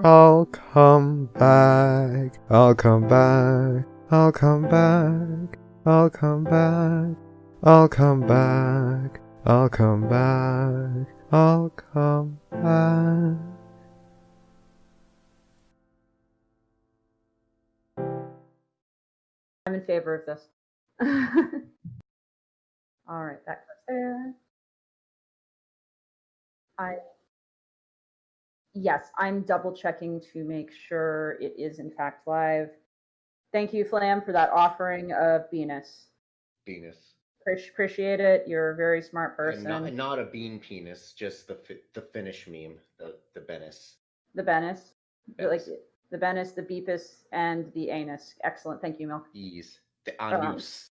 I'll come back. I'll come back. I'll come back. I'll come back. I'll come back. I'll come back. I'll come back. I'm in favor of this. All right, that goes there. Yes, I'm double checking to make sure it is in fact live. Thank you, Flam, for that offering of Venus. Venus. Appreciate it. You're a very smart person. And not a bean penis, just the Finnish meme, the Benis. The Benis. Like the Benis, the Beepus, and the anus. Excellent. Thank you, Milk. Ease. The anus.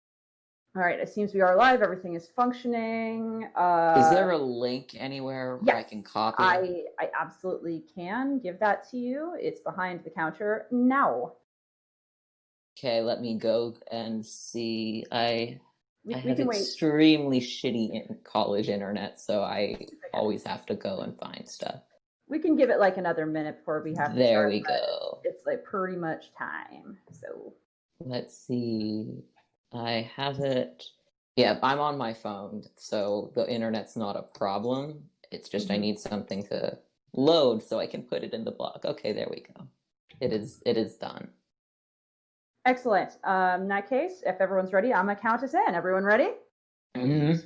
All right, it seems we are live. Everything is functioning. Is there a link anywhere where I can copy? I absolutely can give that to you. It's behind the counter now. Okay, let me go and see. I have can wait. extremely shitty college internet, so I always have to go and find stuff. We can give it like another minute before we have to There start, we go. It's like pretty much time. So let's see. I have it. Yeah, I'm on my phone, so the internet's not a problem. It's just I need something to load so I can put it in the blog. Okay, there we go. It is done. Excellent. In that case, if everyone's ready, I'm gonna count us in. Everyone ready? Mm-hmm.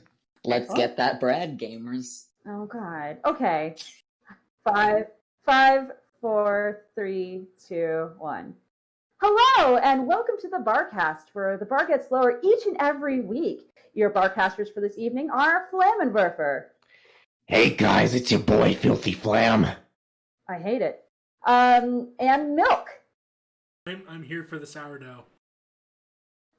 Let's get that bread, gamers. Oh God. Okay. 5, 4, 3, 2, 1. Hello, and welcome to the Barcast, where the bar gets lower each and every week. Your Barcasters for this evening are Flammenwerfer. Hey guys, it's your boy Filthy Flam. I hate it. And Milk. I'm here for the sourdough.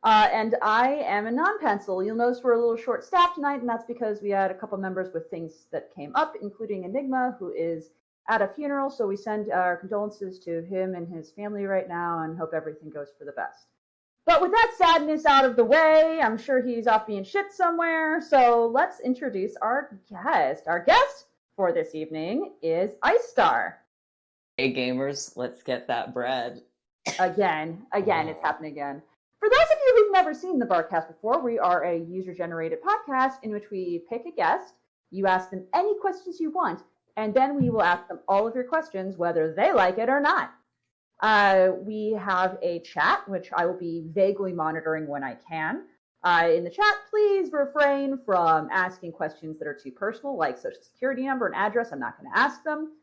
And I am a non-pencil. You'll notice we're a little short-staffed tonight, and that's because we had a couple members with things that came up, including Enigma, who is at a funeral, so we send our condolences to him and his family right now and hope everything goes for the best. But with that sadness out of the way, I'm sure he's off being shit somewhere, so let's introduce our guest. Our guest for this evening is Ice Star. Hey gamers, let's get that bread. Again, it's happening again. For those of you who've never seen the Barcast before, we are a user-generated podcast in which we pick a guest, you ask them any questions you want, and then we will ask them all of your questions, whether they like it or not. We have a chat, which I will be vaguely monitoring when I can. In the chat, please refrain from asking questions that are too personal, like social security number and address. I'm not going to ask them.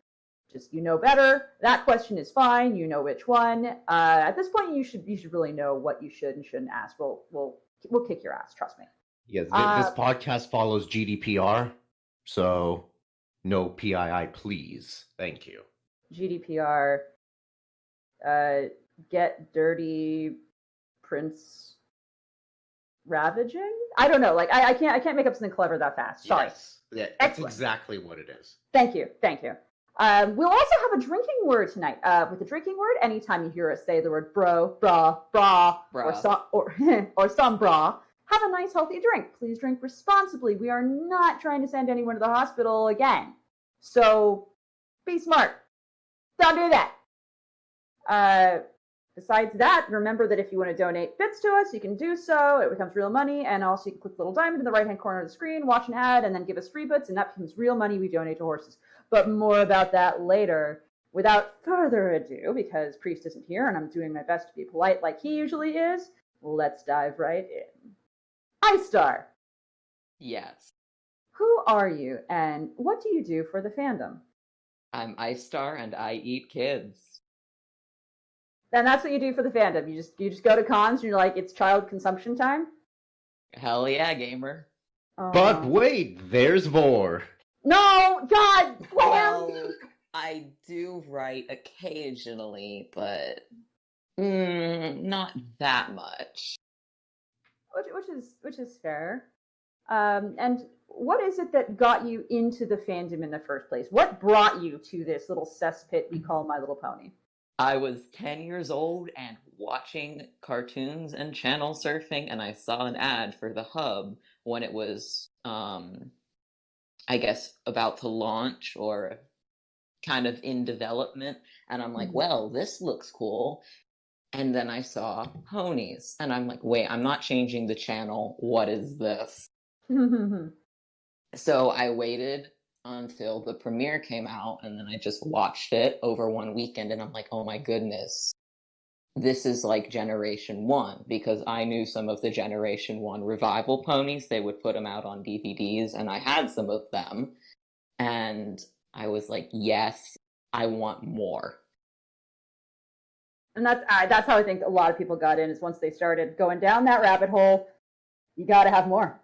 Just, you know better. That question is fine. You know which one. At this point, you should really know what you should and shouldn't ask. We'll kick your ass. Trust me. Yes, this podcast follows GDPR, so no PII, please. Thank you. GDPR. Get dirty, Prince ravaging. I don't know. Like I can't make up something clever that fast. Sorry. Yes. Yeah, that's exactly what it is. Thank you. We'll also have a drinking word tonight. With the drinking word, anytime you hear us say the word bro, bra, or some bra, have a nice healthy drink. Please drink responsibly. We are not trying to send anyone to the hospital again. So be smart. Don't do that. Besides that, remember that if you want to donate bits to us, you can do so. It becomes real money, and also you can click the little diamond in the right-hand corner of the screen, watch an ad, and then give us free bits, and that becomes real money we donate to horses. But more about that later. Without further ado, because Priest isn't here, and I'm doing my best to be polite like he usually is, let's dive right in. Ice Star. Yes. Who are you, and what do you do for the fandom? I'm Ice Star, and I eat kids. And that's what you do for the fandom. You just go to cons and you're like, it's child consumption time? Hell yeah, gamer. But wait, there's more. No, God, well, I do write occasionally, but not that much. Which is fair. And what is it that got you into the fandom in the first place? What brought you to this little cesspit we call My Little Pony? I was 10 years old and watching cartoons and channel surfing, and I saw an ad for the Hub when it was, I guess, about to launch or kind of in development. And I'm like, well, this looks cool. And then I saw ponies. And I'm like, wait, I'm not changing the channel. What is this? So I waited until the premiere came out, and then I just watched it over one weekend, and I'm like, oh my goodness, this is like Generation 1, because I knew some of the Generation 1 revival ponies. They would put them out on DVDs, and I had some of them, and I was like, yes, I want more. And that's how I think a lot of people got in, is once they started going down that rabbit hole, you got to have more.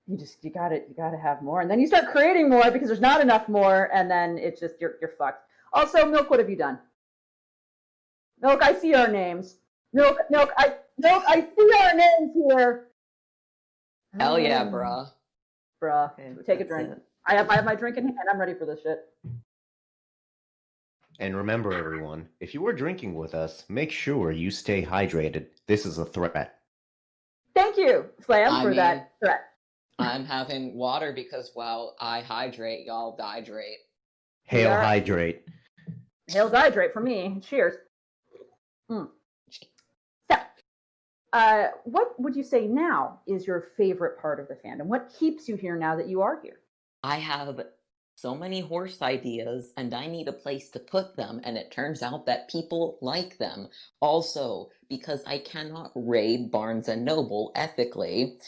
You got to have more, and then you start creating more because there's not enough more, and then it's just you're fucked. Also, Milk, what have you done? Milk, I see our names. Milk, I see our names here. Hell yeah, bruh. Bruh, Okay, take a drink. I have my drink in hand. I'm ready for this shit. And remember, everyone, if you are drinking with us, make sure you stay hydrated. This is a threat. Thank you, Flam, for that threat. I'm having water because while I hydrate, y'all dihydrate. Hail hydrate. Hail hydrate for me. Cheers. So, what would you say now is your favorite part of the fandom? What keeps you here now that you are here? I have so many horse ideas, and I need a place to put them, and it turns out that people like them. Also, because I cannot raid Barnes & Noble ethically,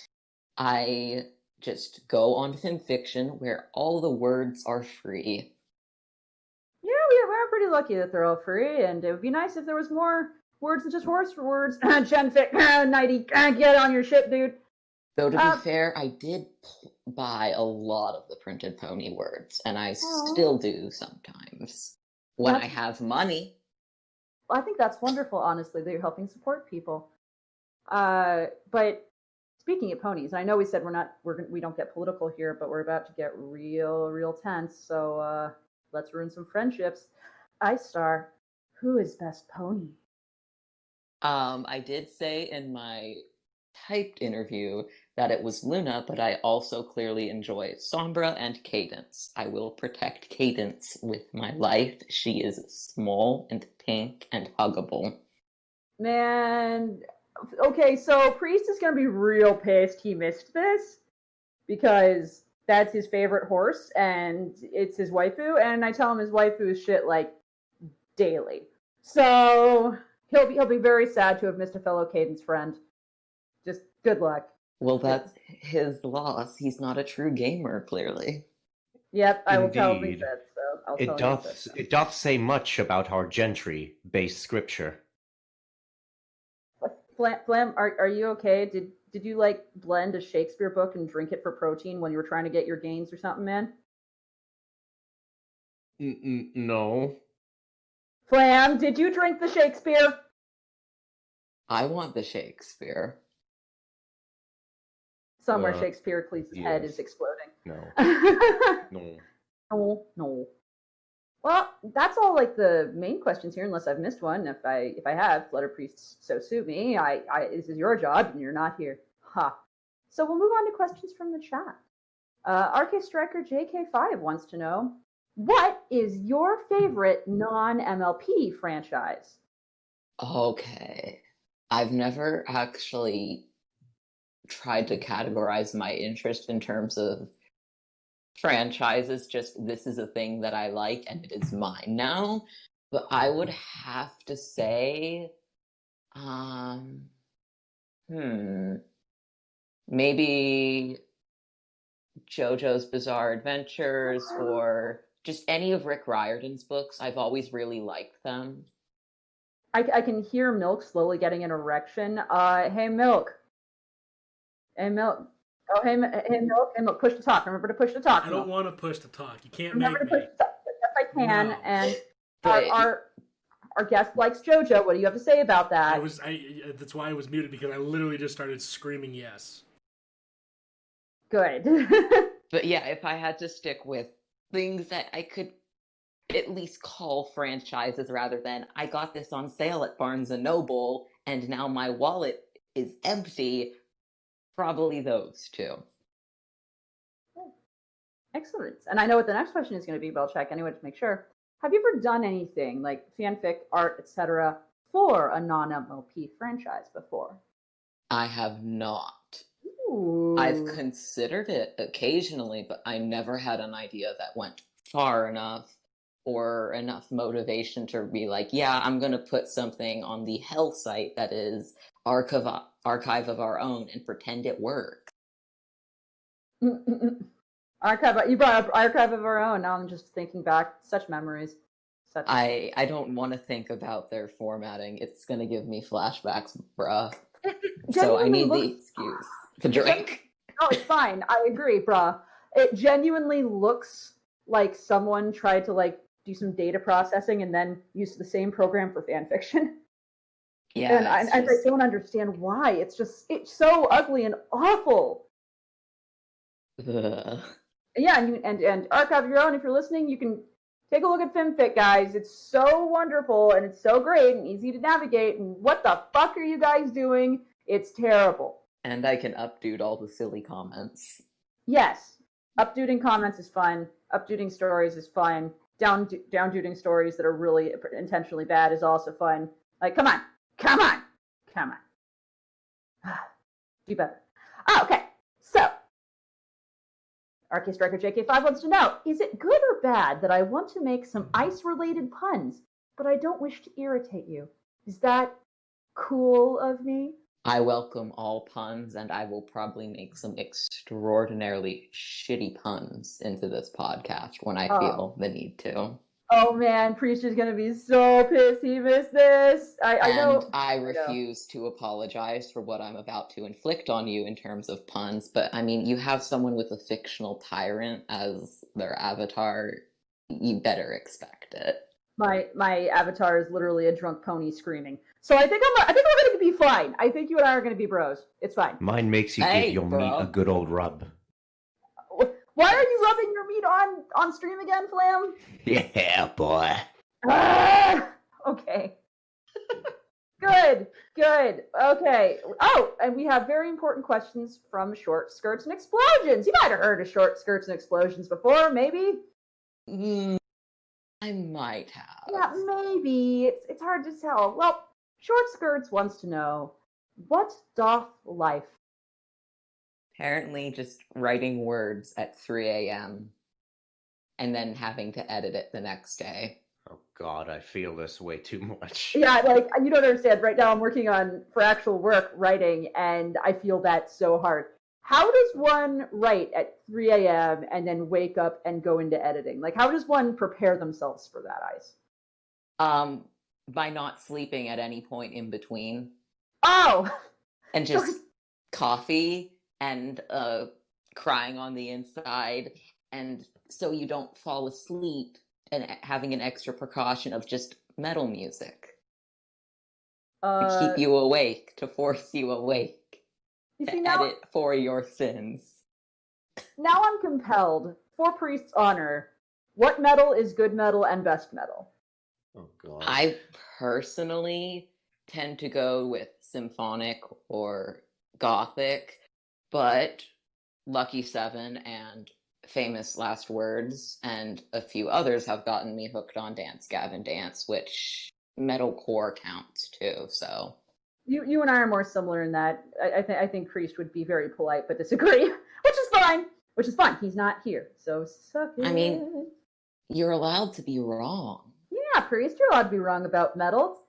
I just go on Fimfiction, where all the words are free. Yeah, we're pretty lucky that they're all free, and it would be nice if there was more words than just horse words. Genfic, Nighty, get on your ship, dude. Though to be fair, I did buy a lot of the printed pony words, and I still do sometimes when I have money. Well, I think that's wonderful, honestly, that you're helping support people. But speaking of ponies, I know we said we don't get political here, but we're about to get real tense. So let's ruin some friendships. Ice Star, who is best pony? I did say in my typed interview that it was Luna, but I also clearly enjoy Sombra and Cadence. I will protect Cadence with my life. She is small and pink and huggable. Man, okay, so Priest is going to be real pissed he missed this, because that's his favorite horse, and it's his waifu, and I tell him his waifu is shit, like, daily. So he'll be very sad to have missed a fellow Cadence friend. Just good luck. Well, that's his loss. He's not a true gamer, clearly. Yep, I will tell him he said so. It doth say much about our gentry-based scripture. Flam, are you okay? Did you like blend a Shakespeare book and drink it for protein when you were trying to get your gains or something, man? No. Flam, did you drink the Shakespeare? I want the Shakespeare. Somewhere Shakespeare Cleese's head is exploding. No. No. Well, that's all like the main questions here, unless I've missed one. If I have, Flutter Priest, so sue me. This is your job, and you're not here. Ha. So we'll move on to questions from the chat. RK Striker JK5 wants to know, what is your favorite non-MLP franchise? Okay. I've never actually tried to categorize my interest in terms of franchises. Just, this is a thing that I like and it is mine now. But I would have to say, maybe JoJo's Bizarre Adventures, or just any of Rick Riordan's books. I've always really liked them. I can hear Milk slowly getting an erection. Hey, Milk. Hey, Milk. Oh, hey, Milk. Hey, Milk. Push to talk. Remember to push to talk. I don't want to push to talk. You can't Remember make to me. push to talk. Yes, I can. No. And But our guest likes JoJo. What do you have to say about that? That's why I was muted, because I literally just started screaming yes. Good. But yeah, if I had to stick with things that I could at least call franchises rather than I got this on sale at Barnes & Noble and now my wallet is empty, probably those two. Excellent. And I know what the next question is going to be, but I'll check anyway to make sure. have you ever done anything like fanfic, art, etc. for a non-MLP franchise before? I have not. Ooh. I've considered it occasionally, but I never had an idea that went far enough or enough motivation to be like, yeah, I'm going to put something on the hell site that is archive of our own and pretend it works. Archive. You brought up archive of our own. Now I'm just thinking back. Such memories. I don't want to think about their formatting. It's going to give me flashbacks, bruh. So I need the excuse to drink. No, it's fine. I agree, bruh. It genuinely looks like someone tried to like do some data processing and then use the same program for fan fiction. Yeah, and I don't understand why. It's so ugly and awful. Ugh. Yeah, and archive your own. If you're listening, you can take a look at FimFic, guys. It's so wonderful and it's so great and easy to navigate. And what the fuck are you guys doing? It's terrible. And I can updude all the silly comments. Yes, upduding comments is fun. Upduding stories is fun. Downduding stories that are really intentionally bad is also fun. Like, come on. Do better. Oh, okay, so Arcade Striker JK5 wants to know, is it good or bad that I want to make some ice-related puns, but I don't wish to irritate you? Is that cool of me? I welcome all puns, and I will probably make some extraordinarily shitty puns into this podcast when I feel the need to. Oh man, Preacher's gonna be so pissed he missed this. I know. I refuse to apologize for what I'm about to inflict on you in terms of puns, but I mean, you have someone with a fictional tyrant as their avatar, you better expect it. My avatar is literally a drunk pony screaming. So I think we're gonna be fine. I think you and I are gonna be bros. It's fine. Mine makes you give your meat a good old rub. Why are you rubbing your meat on stream again, Flam? Yeah, boy. Okay. Good. Okay. Oh, and we have very important questions from Short Skirts and Explosions. You might have heard of Short Skirts and Explosions before, maybe? I might have. Yeah, maybe. It's hard to tell. Well, Short Skirts wants to know, what doth life? Apparently just writing words at 3 a.m. and then having to edit it the next day. Oh God, I feel this way too much. Yeah, like, you don't understand. Right now I'm working for actual work, writing, and I feel that so hard. How does one write at 3 a.m. and then wake up and go into editing? Like, how does one prepare themselves for that, Ice? By not sleeping at any point in between. Oh! And just coffee and crying on the inside, and so you don't fall asleep, and having an extra precaution of just metal music to keep you awake, to force you awake, edit for your sins. Now I'm compelled, for Priest's honor, what metal is good metal and best metal? Oh God. I personally tend to go with symphonic or gothic, but Lucky 7 and Famous Last Words and a few others have gotten me hooked on Dance Gavin Dance, which metalcore counts too, so. You and I are more similar in that. I think Priest would be very polite but disagree, which is fine. He's not here, so suck it. I mean, you're allowed to be wrong. Yeah, Priest, you're allowed to be wrong about metal.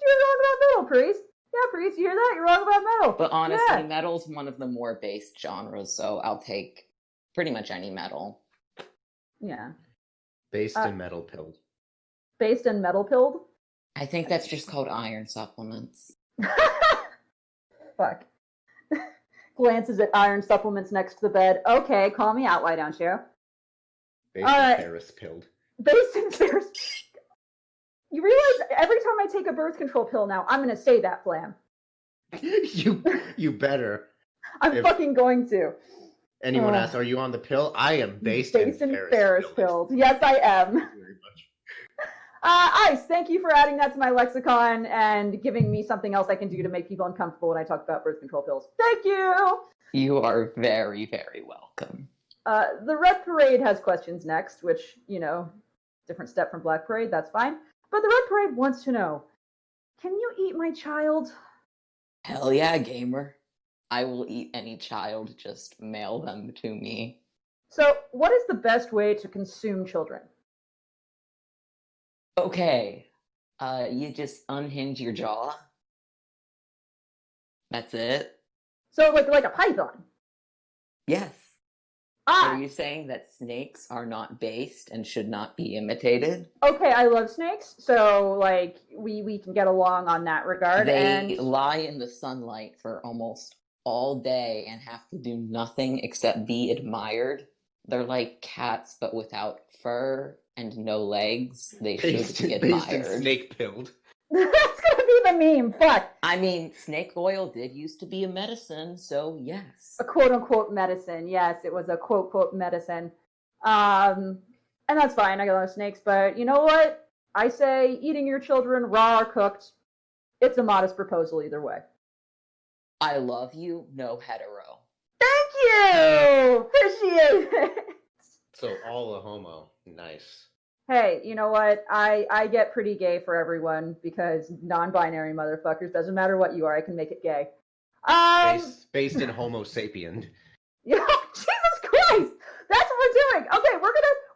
You're wrong about metal, Priest. Yeah, Priest, you hear that? You're wrong about metal. But honestly, metal's one of the more based genres, so I'll take pretty much any metal. Yeah. Based and metal pilled. Based and metal pilled? I think that's just called iron supplements. Fuck. Glances at iron supplements next to the bed. Okay, call me out, why don't you? Based and Ferris pilled. Based and Ferris. You realize every time I take a birth control pill now, I'm going to say that, Flam. You better. I'm fucking going to. Anyone asks, are you on the pill? I am based and Ferris pilled. Yes, I am. Thank you very much. Ice, thank you for adding that to my lexicon and giving me something else I can do to make people uncomfortable when I talk about birth control pills. Thank you! You are very, very welcome. The Red Parade has questions next, which, different step from Black Parade, that's fine. But the Red Parade wants to know, can you eat my child? Hell yeah, gamer. I will eat any child, just mail them to me. So, what is the best way to consume children? Okay, you just unhinge your jaw. That's it? So, like a python? Yes. Ah! Are you saying that snakes are not based and should not be imitated? Okay, I love snakes, so, like, we can get along on that regard. They lie in the sunlight for almost all day and have to do nothing except be admired. They're like cats, but without fur and no legs. They should be admired. Based and snake-pilled. That's gonna be the meme, fuck! I mean, snake oil did used to be a medicine, so yes. A quote-unquote medicine, yes, it was a quote-quote medicine. And that's fine, I love snakes, but you know what? I say eating your children raw or cooked, it's a modest proposal either way. I love you, no hetero. Thank you! Appreciate it! So all a homo. Nice. Hey, you know what? I get pretty gay for everyone because non-binary motherfuckers, doesn't matter what you are, I can make it gay. Based in Homo sapien. Yeah, Jesus Christ! That's what we're doing! Okay,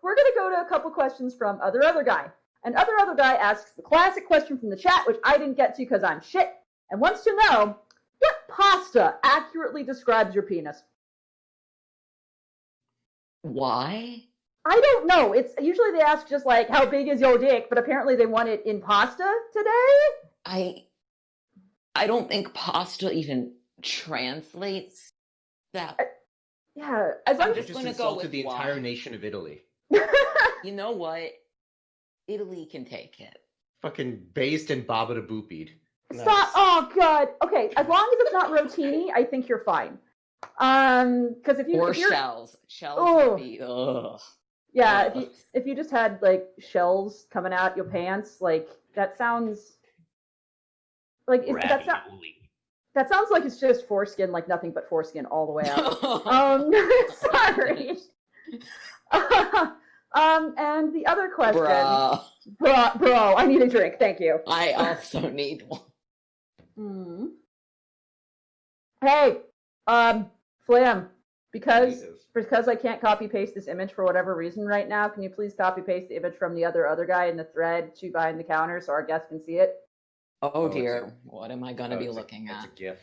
we're gonna go to a couple questions from Other Guy. And Other Guy asks the classic question from the chat, which I didn't get to because I'm shit, and wants to know, what pasta accurately describes your penis? Why? I don't know. It's usually they ask just like, how big is your dick? But apparently they want it in pasta today. I don't think pasta even translates that. Yeah, I'm just going to go with the entire nation of Italy. You know what? Italy can take it. Fucking based and babada boopied. Stop! Nice. Oh god. Okay, as long as it's not rotini, I think you're fine. Because if you're... shells would be ugh. Yeah, if you just had like shells coming out your pants, like that sounds like that sounds like it's just foreskin, like nothing but foreskin all the way out. Sorry. And the other question, bro, I need a drink. Thank you. I also need one. Hey, Flam, because I can't copy paste this image for whatever reason right now, can you please copy paste the image from the other guy in the thread to behind the counter so our guests can see it? Oh dear, what am I gonna be looking at? It's a GIF.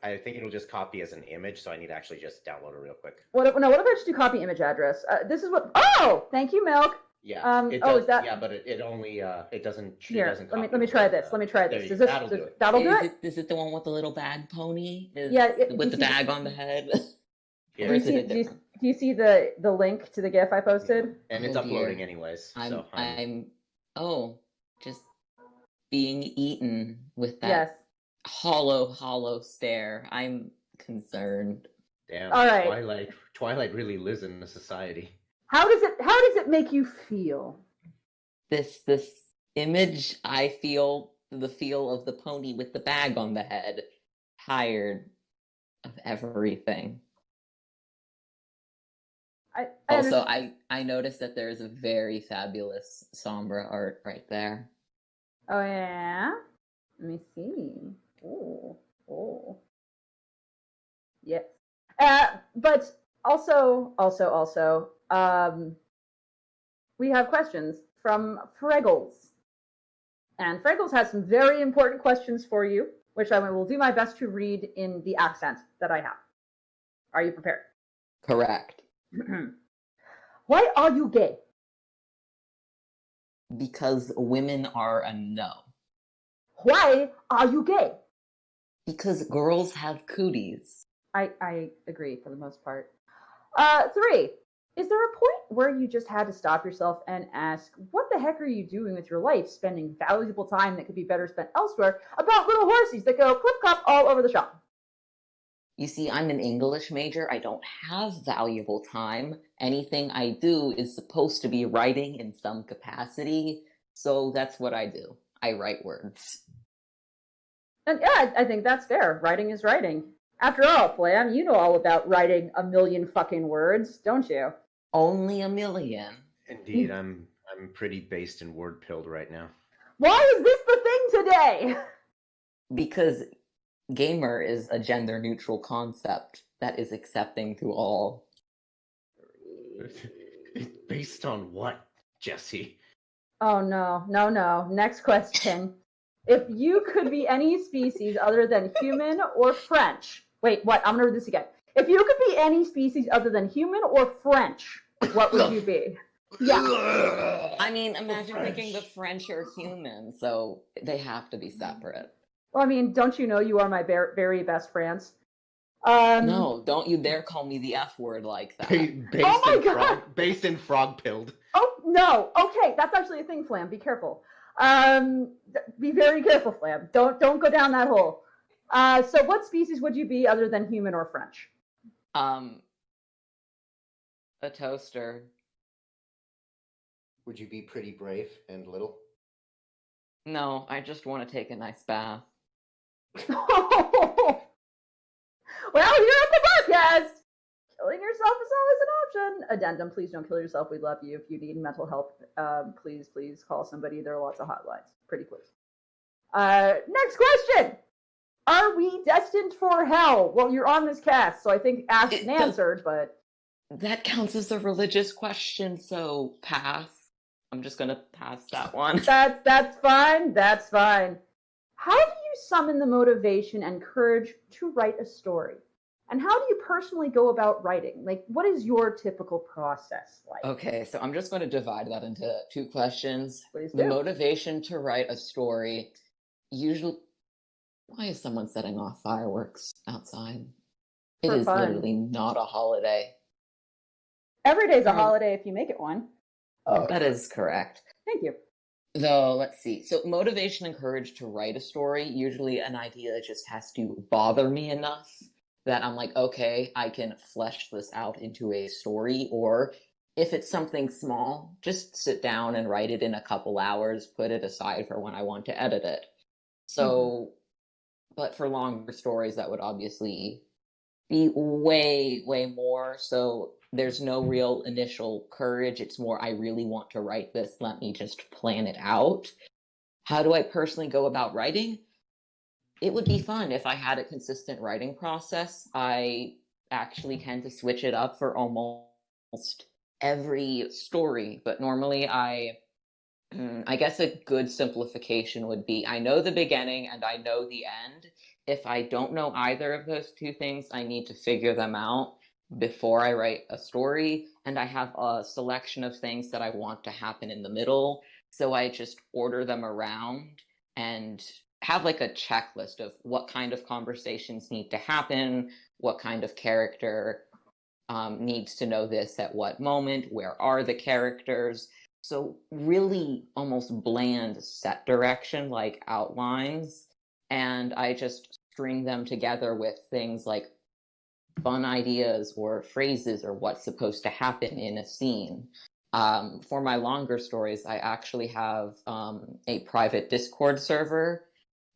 I think it'll just copy as an image, so I need to actually just download it real quick. What if I just do copy image address? This is what. Oh, thank you, Milk. Yeah. Is that? Yeah, but it only it doesn't. Here, it doesn't let me try this. Let me try this. That'll do it. Is it the one with the little bag pony? Yeah, with the bag on the head. Yeah. Do you see the link to the GIF I posted? And it's uploading anyways. I'm just being eaten with that hollow stare. I'm concerned. Damn. All right. Twilight really lives in the society. How does it make you feel? This image, I feel the feel of the pony with the bag on the head, tired of everything. I noticed that there's a very fabulous Sombra art right there. Oh yeah? Let me see. Oh. Yes. But also, we have questions from Freggles. And Freggles has some very important questions for you, which I will do my best to read in the accent that I have. Are you prepared? Correct. Why are you gay? Because women are a no. Why are you gay? Because girls have cooties. I agree for the most part. 3. Is there a point where you just had to stop yourself and ask, what the heck are you doing with your life, spending valuable time that could be better spent elsewhere about little horsies that go clip-clop all over the shop? You see, I'm an English major. I don't have valuable time. Anything I do is supposed to be writing in some capacity, so that's what I do. I write words. And yeah, I think that's fair. Writing is writing. After all, Flam, you know all about writing a million fucking words, don't you? Only a million. Indeed, I'm I'm pretty based and word pilled right now. Why is this the thing today? Because gamer is a gender neutral concept that is accepting to all. Based on what, Jesse? Oh no, no, no. Next question. If you could be any species other than human or French. Wait, what? I'm gonna read this again. If you could be any species other than human or French, what would you be? Yeah. I mean, imagine picking the French or human, so they have to be separate. Well, I mean, don't you know you are my very best friends? No, don't you dare call me the F word like that. Based in frog pilled. Oh no. Okay, that's actually a thing, Flam. Be careful. Be very careful, Flam. Don't go down that hole. So what species would you be other than human or French? A toaster. Would you be pretty brave and little? No, I just want to take a nice bath. Well, here at the Barcast, killing yourself is always an option. Addendum, please don't kill yourself. We love you. If you need mental help, please call somebody. There are lots of hotlines. Pretty please. Next question. Are we destined for hell? Well, you're on this cast, so I think asked and answered, but... That counts as a religious question, so pass. I'm just gonna pass that one. That's fine. That's fine. How do you summon the motivation and courage to write a story? And how do you personally go about writing? Like, what is your typical process like? Okay, so I'm just going to divide that into two questions. Please do. The motivation to write a story, usually... Why is someone setting off fireworks outside? It is literally not a holiday. Every day's a holiday if you make it one. Oh, that is correct. Thank you. Though, let's see. So motivation and courage to write a story, usually an idea just has to bother me enough that I'm like, okay, I can flesh this out into a story. Or if it's something small, just sit down and write it in a couple hours, put it aside for when I want to edit it. So, but for longer stories, that would obviously be way, way more. So there's no real initial courage. It's more, I really want to write this. Let me just plan it out. How do I personally go about writing? It would be fun if I had a consistent writing process. I actually tend to switch it up for almost every story, but normally I guess a good simplification would be, I know the beginning and I know the end. If I don't know either of those two things, I need to figure them out before I write a story, and I have a selection of things that I want to happen in the middle, so I just order them around and have like a checklist of what kind of conversations need to happen, what kind of character needs to know this at what moment, where are the characters. So really almost bland set direction, like outlines, and I just string them together with things like fun ideas or phrases or what's supposed to happen in a scene. For my longer stories, I actually have a private Discord server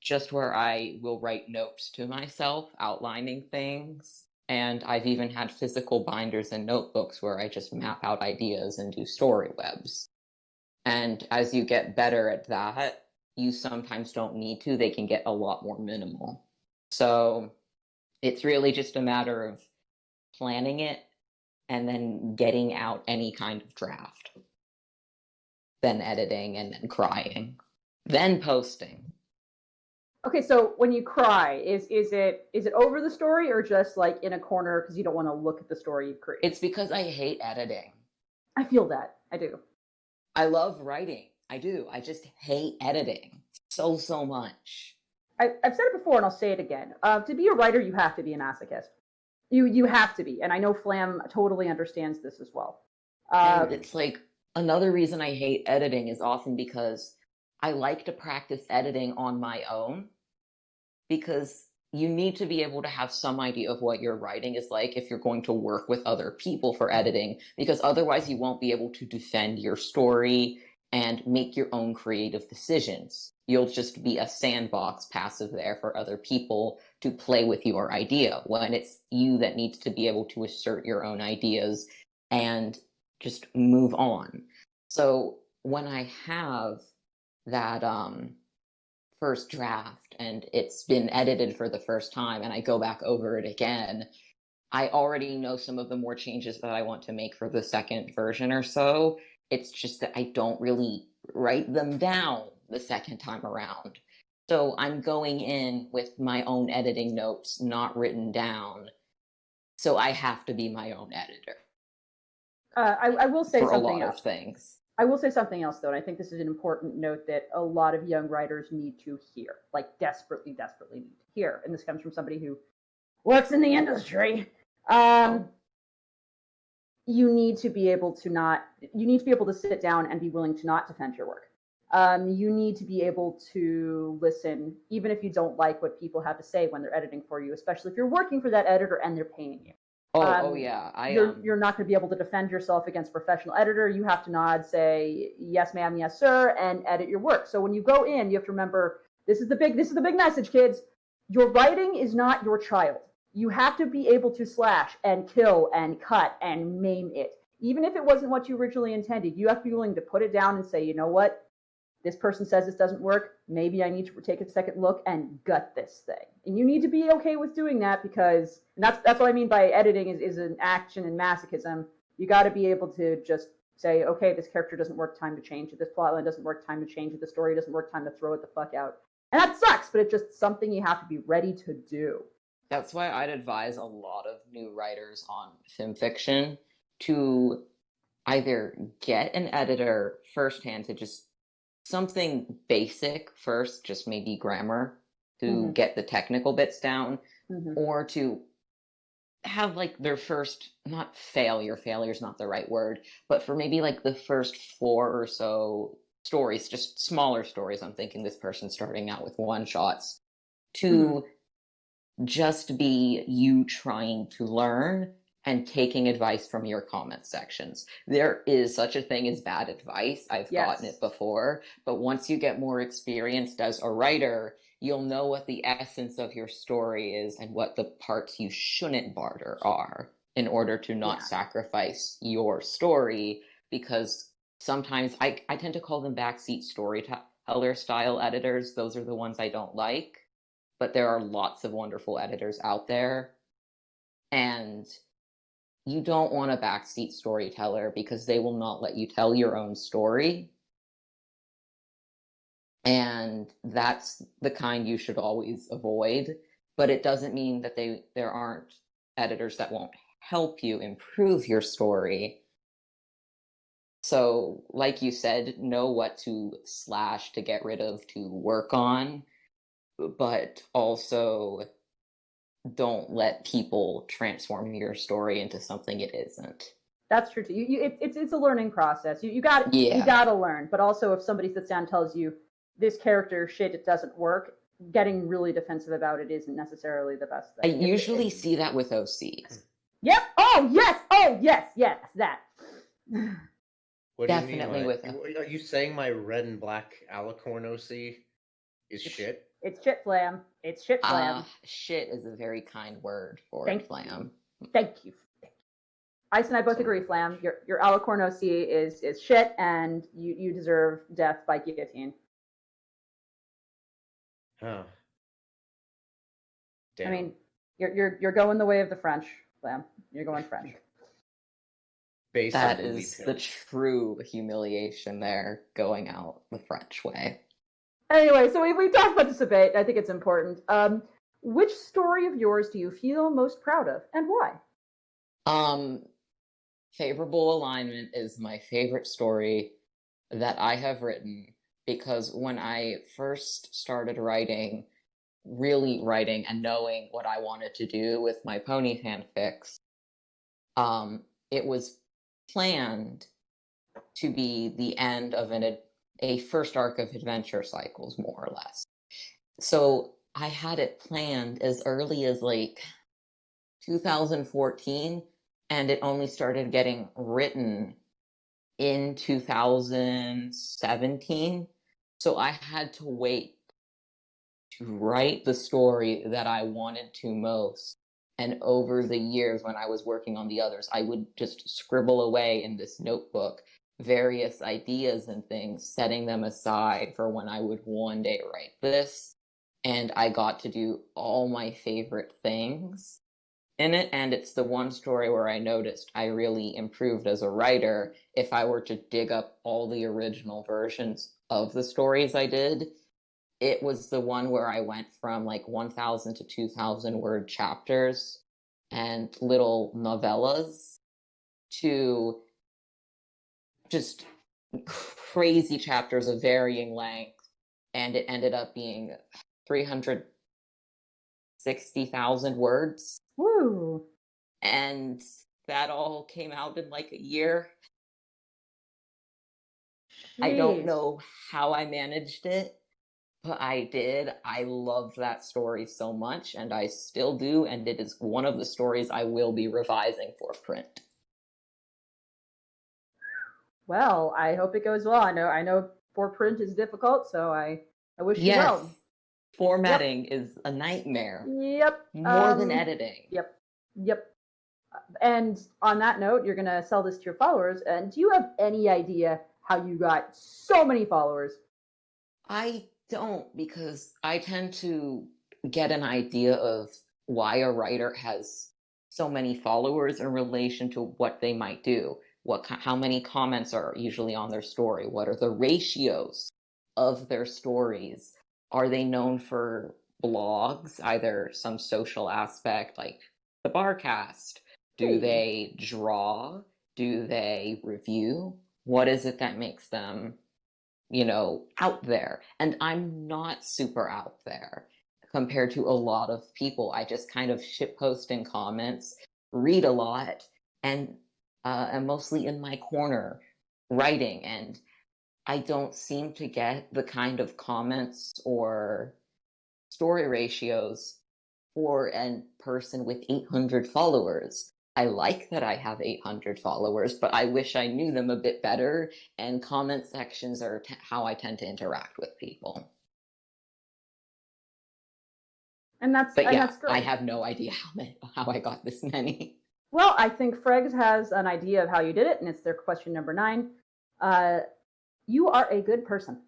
just where I will write notes to myself outlining things. And I've even had physical binders and notebooks where I just map out ideas and do story webs. And as you get better at that, you sometimes don't need to. They can get a lot more minimal. So it's really just a matter of planning it and then getting out any kind of draft. Then editing and then crying. Then posting. Okay, so when you cry, is it over the story or just like in a corner because you don't want to look at the story you've created? It's because I hate editing. I feel that. I do. I love writing. I do. I just hate editing so much. I've said it before and I'll say it again. To be a writer, you have to be a masochist. You have to be. And I know Flam totally understands this as well. And it's like, another reason I hate editing is often because I like to practice editing on my own, because you need to be able to have some idea of what your writing is like if you're going to work with other people for editing, because otherwise you won't be able to defend your story and make your own creative decisions. You'll just be a sandbox passive there for other people to play with your idea, when it's you that needs to be able to assert your own ideas and just move on. So when I have that first draft and it's been edited for the first time and I go back over it again, I already know some of the more changes that I want to make for the second version or so. It's just that I don't really write them down the second time around. So I'm going in with my own editing notes, not written down. So I have to be my own editor. I will say for a something lot else. of things. I will say something else, though, and I think this is an important note that a lot of young writers need to hear, like desperately, desperately need to hear. And this comes from somebody who works in the industry. You need to be able to sit down and be willing to not defend your work. You need to be able to listen, even if you don't like what people have to say when they're editing for you, especially if you're working for that editor and they're paying you. Yeah. You're not going to be able to defend yourself against a professional editor. You have to nod, say yes, ma'am, yes, sir, and edit your work. So when you go in, you have to remember this is the big message, kids. Your writing is not your child. You have to be able to slash and kill and cut and maim it. Even if it wasn't what you originally intended, you have to be willing to put it down and say, you know what? This person says this doesn't work. Maybe I need to take a second look and gut this thing. And you need to be okay with doing that because that's what I mean by editing is an action and masochism. You got to be able to just say, okay, this character doesn't work, time to change it. This plotline doesn't work, time to change it. The story doesn't work, time to throw it the fuck out. And that sucks, but it's just something you have to be ready to do. That's why I'd advise a lot of new writers on Fimfiction to either get an editor firsthand to just something basic first, just maybe grammar to get the technical bits down, or to have like their first, not failure's not the right word, but for maybe like the first 4 or so stories, just smaller stories. I'm thinking this person's starting out with one shots to just be you trying to learn and taking advice from your comment sections. There is such a thing as bad advice. I've gotten it before, but once you get more experienced as a writer, you'll know what the essence of your story is and what the parts you shouldn't barter are in order to not sacrifice your story, because sometimes I tend to call them backseat storyteller style editors. Those are the ones I don't like, but there are lots of wonderful editors out there. And you don't want a backseat storyteller because they will not let you tell your own story. And that's the kind you should always avoid. But it doesn't mean that there aren't editors that won't help you improve your story. So, like you said, know what to slash, to get rid of, to work on, but also don't let people transform your story into something it isn't. That's true too. It's a learning process. You got to learn. But also, if somebody sits down and tells you this character shit, it doesn't work, getting really defensive about it isn't necessarily the best thing. I usually see that with OCs. Yep. Oh yes. That. What Definitely do you mean? with Are you saying my red and black alicorn OC is shit? It's shit flam. It's shit flam. Shit is a very kind word for flam. Thank you. Ice and I both agree, Flam. Your alicorn OC is shit, and you deserve death by guillotine. Huh. Damn. I mean, you're going the way of the French, Flam. You're going French. That is the true humiliation there, going out the French way. Anyway, so we talked about this debate. I think it's important. Which story of yours do you feel most proud of, and why? Favorable Alignment is my favorite story that I have written, because when I first started really writing and knowing what I wanted to do with my pony fanfics, it was planned to be the end of a first arc of adventure cycles, more or less. So I had it planned as early as like 2014, and it only started getting written in 2017. So I had to wait to write the story that I wanted to most. And over the years when I was working on the others, I would just scribble away in this notebook various ideas and things, setting them aside for when I would one day write this. And I got to do all my favorite things in it. And it's the one story where I noticed I really improved as a writer. If I were to dig up all the original versions of the stories I did, it was the one where I went from like 1,000 to 2,000 word chapters and little novellas to just crazy chapters of varying length, and it ended up being 360,000 words. Woo! And that all came out in like a year. I don't Jeez. know how I managed it, but I did. I loved that story so much, and I still do, and it is one of the stories I will be revising for print. Well, I hope it goes well. I know for print is difficult, so I wish you Yes, well. formatting is a nightmare. Yep. More than editing. Yep. And on that note, you're gonna sell this to your followers. And do you have any idea how you got so many followers? I don't, because I tend to get an idea of why a writer has so many followers in relation to what they might do. How many comments are usually on their story? What are the ratios of their stories? Are they known for blogs, either some social aspect like the Barcast? Do they draw? Do they review? What is it that makes them, out there? And I'm not super out there compared to a lot of people. I just kind of shitpost in comments, read a lot, and am mostly in my corner writing. And I don't seem to get the kind of comments or story ratios for a person with 800 followers. I like that I have 800 followers, but I wish I knew them a bit better, and comment sections are how I tend to interact with people. And that's But yeah, that's great. I have no idea how I got this many. Well, I think Fregs has an idea of how you did it, and it's their question number 9. You are a good person.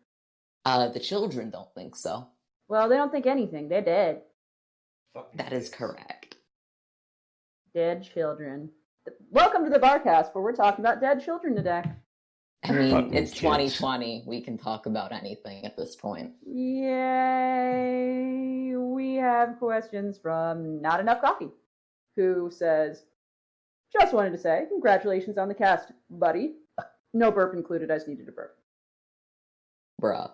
The children don't think so. Well, they don't think anything. They're dead. That is correct. Dead children. Welcome to the Barcast, where we're talking about dead children today. I mean, Fucking it's kids. 2020. We can talk about anything at this point. Yay! We have questions from Not Enough Coffee, who says, just wanted to say, congratulations on the cast, buddy. No burp included, I just needed a burp. Bruh.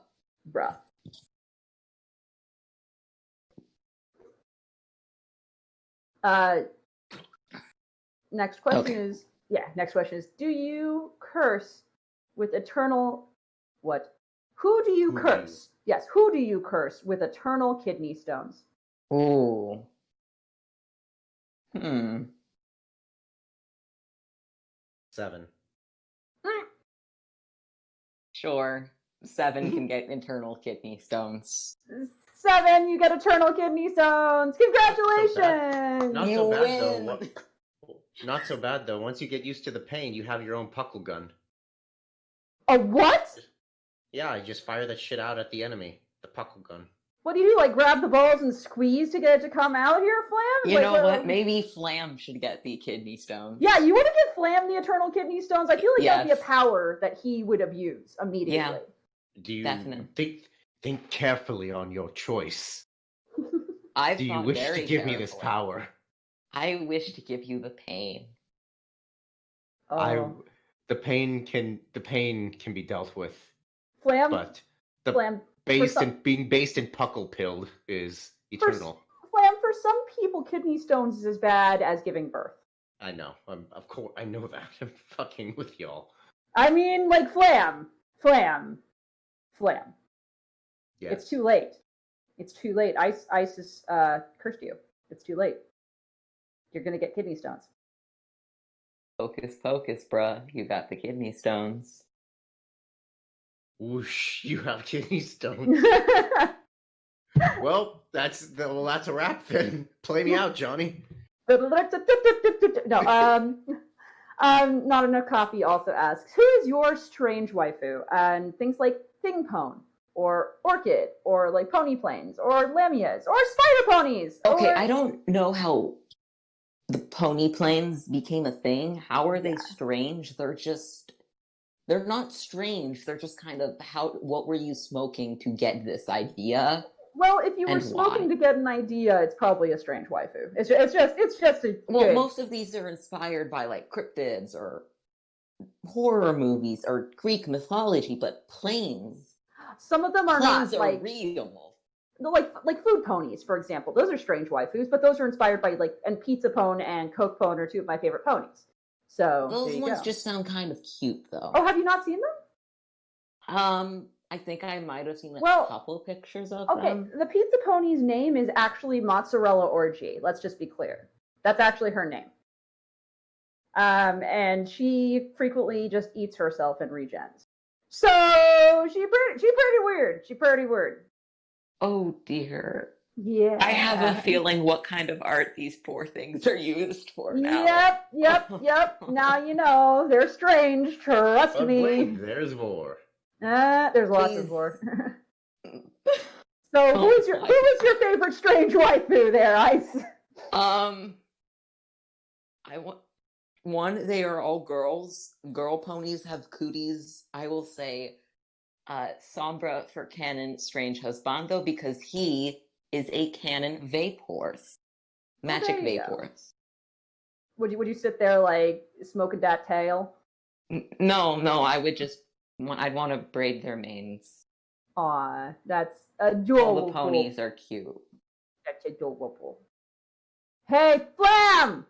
Next question Okay. is, do you curse with eternal, what? Who do you Who do curse? Yes, who do you curse with eternal kidney stones? Ooh. 7. Sure. 7 can get internal kidney stones. 7, you get eternal kidney stones. Congratulations! Not You so bad win. though. Not so bad though. Once you get used to the pain, you have your own puckle gun. A what? Yeah, you just fire that shit out at the enemy. The puckle gun. What do you do? Like grab the balls and squeeze to get it to come out here, Flam? You Like, know what? Maybe Flam should get the kidney stones. Yeah, you want to give Flam the eternal kidney stones? I feel like that would be a Yes. power that he would abuse immediately. Yeah. Do you Definitely. think carefully on your choice? I've Do you thought wish very to give me this carefully. power? I wish to give you the pain. Oh. The pain can be dealt with, Flam, but the Flam, being based in puckle pilled is eternal. Flam, for some people, kidney stones is as bad as giving birth. I know. Of course, I know that. I'm fucking with y'all. I mean, like Flam. Yes. It's too late. ISIS cursed you. It's too late. You're gonna get kidney stones. Focus, focus, bruh. You got the kidney stones. Whoosh! You have kidney stones. Well, that's a wrap then. Play me out, Johnny. No, Not Enough Coffee also asks, who is your strange waifu? And things like Thing Pone, or Orchid, or like Pony Planes, or Lamias, or Spider Ponies. Okay, or... I don't know how the pony planes became a thing. How are they strange? They're not strange. They're just kind of what were you smoking to get this idea? Well, if you were smoking to get an idea, it's probably a strange waifu. It's just a well, good... most of these are inspired by like cryptids or horror movies or Greek mythology, but planes. Some of them are planes not are like real. Like food ponies, for example. Those are strange waifus, but those are inspired by and Pizza Pone and Coke Pone are two of my favorite ponies. So those ones just sound kind of cute, though. Oh, have you not seen them? I think I might have seen a couple pictures of them. Okay, the Pizza Pony's name is actually Mozzarella Orgy. Let's just be clear. That's actually her name. And she frequently just eats herself and regens. So she's pretty weird. She's pretty weird. Oh dear. Yeah. I have a feeling what kind of art these poor things are used for now. Yep. Now you know. They're strange. Trust me. Wait, there's more. There's lots of more. So who is your favorite strange waifu there, Ice? I want one, they are all girls. Girl ponies have cooties. I will say Sombra for canon Strange Husbando because he is a canon vape horse. Magic vape horse. Would you sit there like smoking that tail? No, I would just I'd want to braid their manes. Aw, that's adorable. All the ponies are cute. That's adorable. Hey, Flam!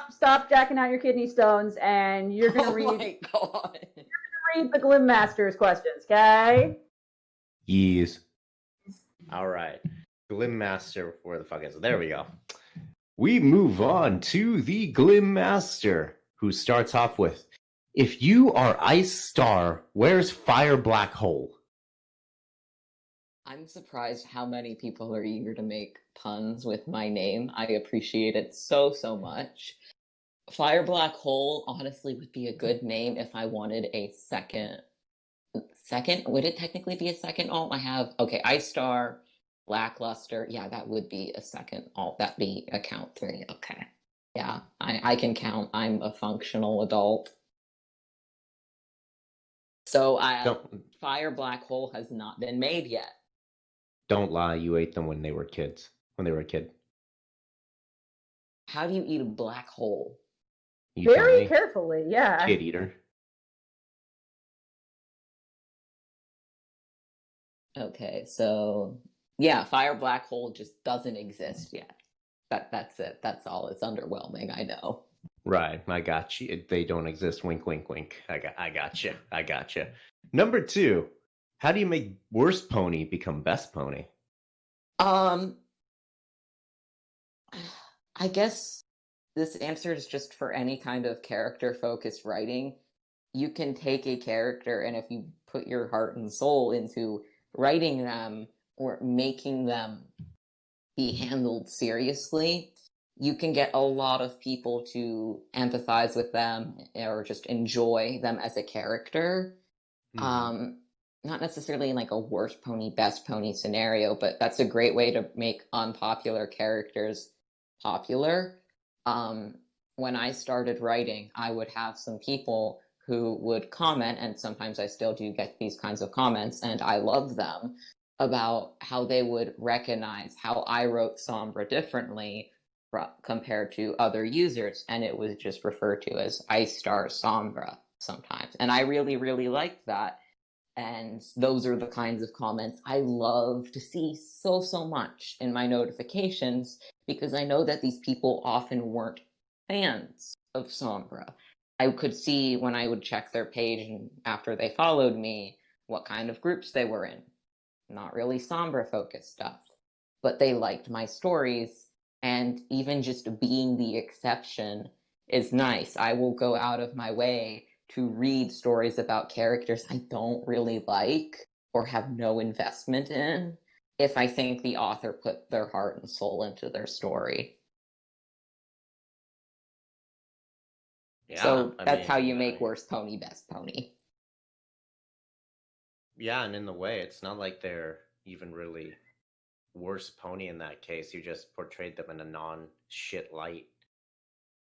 Stop jacking out your kidney stones, and you're gonna read. Oh my god! You're gonna read the Glim Master's questions, okay? Yes. All right, Glim Master before the fuck is. There we go. We move on to the Glim Master, who starts off with, "If you are Ice Star, where's Fire Black Hole?" I'm surprised how many people are eager to make puns with my name. I appreciate it so much. Fire Black Hole honestly would be a good name if I wanted a second. Would it technically be a second alt? I have, Ice Star, Lackluster. Yeah, that would be a second alt. That'd be account 3. Okay. Yeah, I can count. I'm a functional adult. So Fire Black Hole has not been made yet. Don't lie, you ate them when they were kids. When they were a kid. How do you eat a black hole? Very carefully, yeah. Kid eater. Okay, so yeah, Fire Black Hole just doesn't exist yet. That's it. That's all. It's underwhelming, I know. Right, I got you. They don't exist. Wink, wink, wink. I got you. Number 2. How do you make worst pony become best pony? I guess this answer is just for any kind of character-focused writing. You can take a character, and if you put your heart and soul into writing them or making them be handled seriously, you can get a lot of people to empathize with them or just enjoy them as a character. Not necessarily in like a worst pony, best pony scenario, but that's a great way to make unpopular characters popular. When I started writing, I would have some people who would comment, and sometimes I still do get these kinds of comments, and I love them, about how they would recognize how I wrote Sombra differently compared to other users, and it was just referred to as Ice Star Sombra sometimes. And I really, really liked that. And those are the kinds of comments I love to see so much in my notifications, because I know that these people often weren't fans of Sombra. I could see when I would check their page and after they followed me what kind of groups they were in. Not really Sombra focused stuff, but they liked my stories, and even just being the exception is nice. I will go out of my way to read stories about characters I don't really like or have no investment in if I think the author put their heart and soul into their story. Yeah, So I that's how mean, you make worst pony best pony. yeah, and in the way, it's not like they're even really worse pony in that case. You just portrayed them in a non-shit light.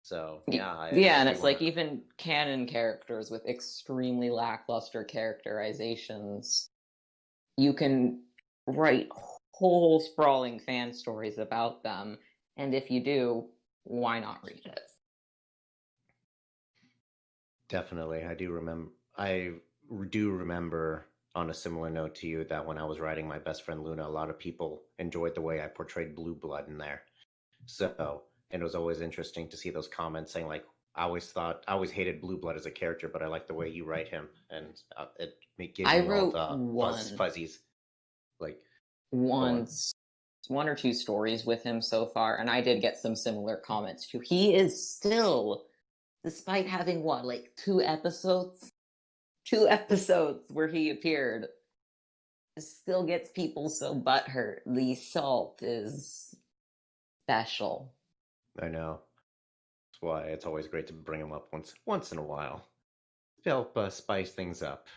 So yeah, Yeah, if and you it's want like even canon characters with extremely lackluster characterizations, you can write whole sprawling fan stories about them, and if you do, why not read it? definitely, I do remember on a similar note to you that when I was writing my best friend Luna, a lot of people enjoyed the way I portrayed blue blood in there. So, and it was always interesting to see those comments saying like, I always hated Blue Blood as a character, but I like the way you write him, and it gave I me all wrote the fuzzies. Like, go on. one or two stories with him so far, and I did get some similar comments too. He is still, despite having what, like two episodes where he appeared, still gets people so butthurt. The salt is special. I know. That's why it's always great to bring him up once in a while to help spice things up.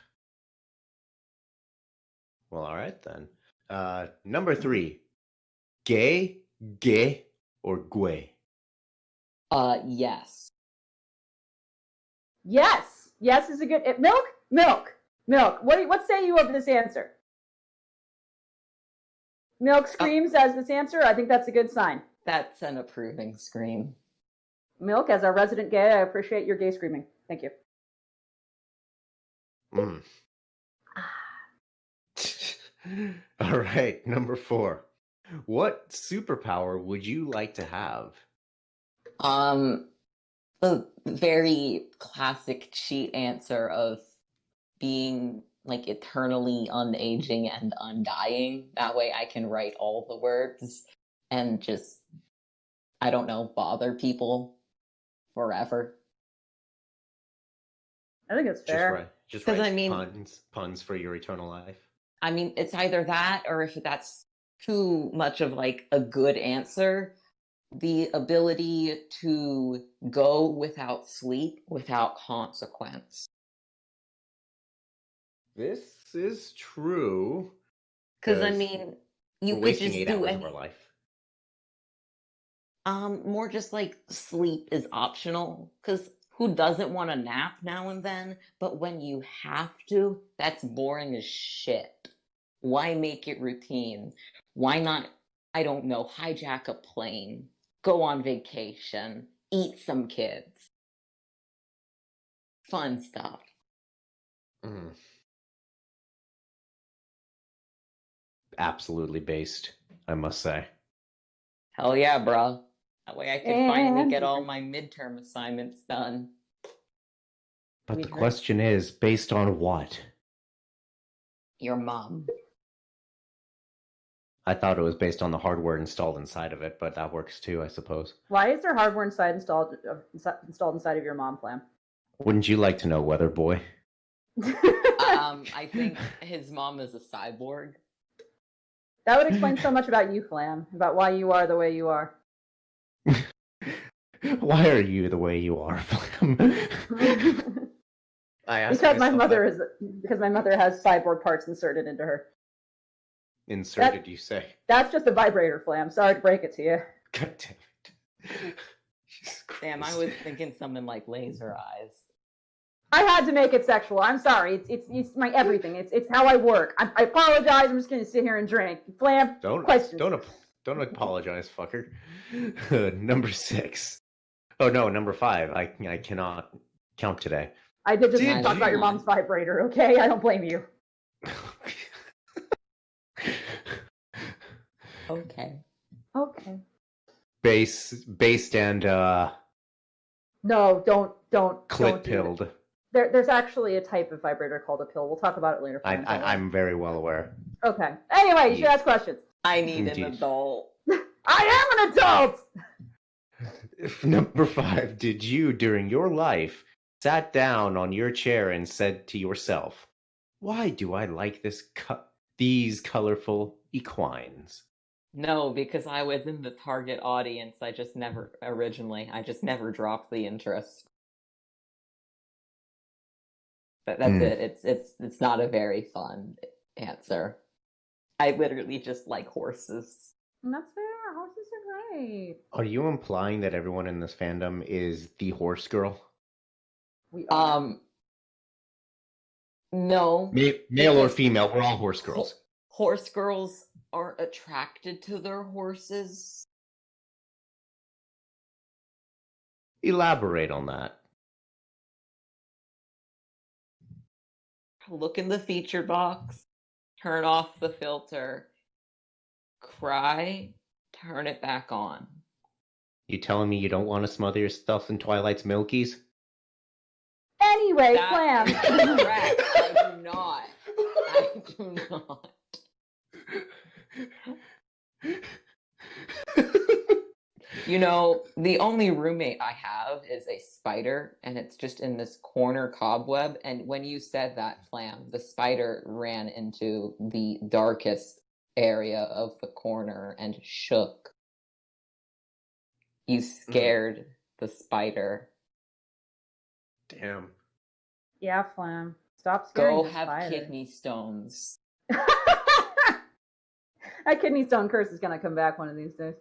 Well, all right then. Number 3, gay, or gue? Yes. Yes. Yes is a good milk. What say you of this answer? Milk screams as this answer. I think that's a good sign. That's an approving scream. Milk, as our resident gay, I appreciate your gay screaming. Thank you. All right, number 4. What superpower would you like to have? The very classic cheat answer of being like eternally unaging and undying. That way I can write all the words and just, I don't know, bother people forever. I think it's fair. Just 'Cause write I mean- puns for your eternal life. I mean, it's either that or if that's too much of like a good answer, the ability to go without sleep without consequence. This is true. Because I mean, you we're could wasting just 8 do hours any. of our life. More just like sleep is optional. Because who doesn't want a nap now and then? But when you have to, that's boring as shit. Why make it routine? Why not, I don't know, hijack a plane, go on vacation, eat some kids? Fun stuff. Absolutely based, I must say. Hell yeah, bro. That way I could finally get all my midterm assignments done. But the question is, based on what? Your mom. I thought it was based on the hardware installed inside of it, but that works too, I suppose. Why is there hardware installed inside of your mom, Flam? Wouldn't you like to know, Weather Boy? I think his mom is a cyborg. That would explain so much about you, Flam, about why you are the way you are. Why are you the way you are, Flam? Because my mother has cyborg parts inserted into her. Inserted, you say? That's just a vibrator, Flam. Sorry to break it to you. God damn it. Damn, I was thinking something like laser eyes. I had to make it sexual. I'm sorry. It's my everything. It's how I work. I apologize. I'm just gonna sit here and drink. Flam, questions. Don't apologize, fucker. Number 6. Oh no, number 5. I cannot count today. I did just talk about your mom's vibrator. Okay, I don't blame you. Okay. Based and No, don't. clit pilled. There's actually a type of vibrator called a pill. We'll talk about it later. I'm very well aware. Okay. Anyway, you should ask questions. I need an adult. I am an adult! Number 5. Did you, during your life, sat down on your chair and said to yourself, why do I like these colorful equines? No, because I was in the target audience. I just never dropped the interest. That's Hmm. it. It's not a very fun answer. I literally just like horses. That's fair. Horses are great. Are you implying that everyone in this fandom is the horse girl? We are. No. Male or Because female, we're all horse girls. Horse girls aren't attracted to their horses. Elaborate on that. Look in the feature box, turn off the filter, cry, turn it back on. You telling me you don't want to smother yourself in Twilight's milkies? Anyway, That Flam. is correct. I do not. I do not. You know, the only roommate I have is a spider, and it's just in this corner cobweb. And when you said that, Flam, the spider ran into the darkest area of the corner and shook. You scared the spider. Damn. Yeah, Flam. Stop scaring Go the have spider. kidney stones. That kidney stone curse is gonna come back one of these days.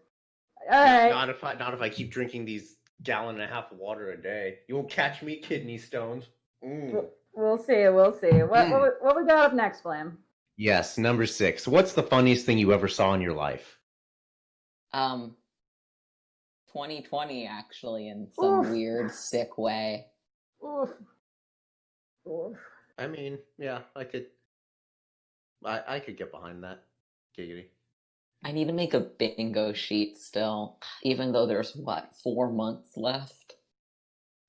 All right. Not if I keep drinking these gallon and a half of water a day. You won't catch me, kidney stones. We'll see. What we got up next, Flam? Yes, number 6. What's the funniest thing you ever saw in your life? 2020, actually, in some Oof. weird, sick way. Oof. Oof. I mean, yeah, I could get behind that. Giggity. I need to make a bingo sheet still, even though there's, 4 months left?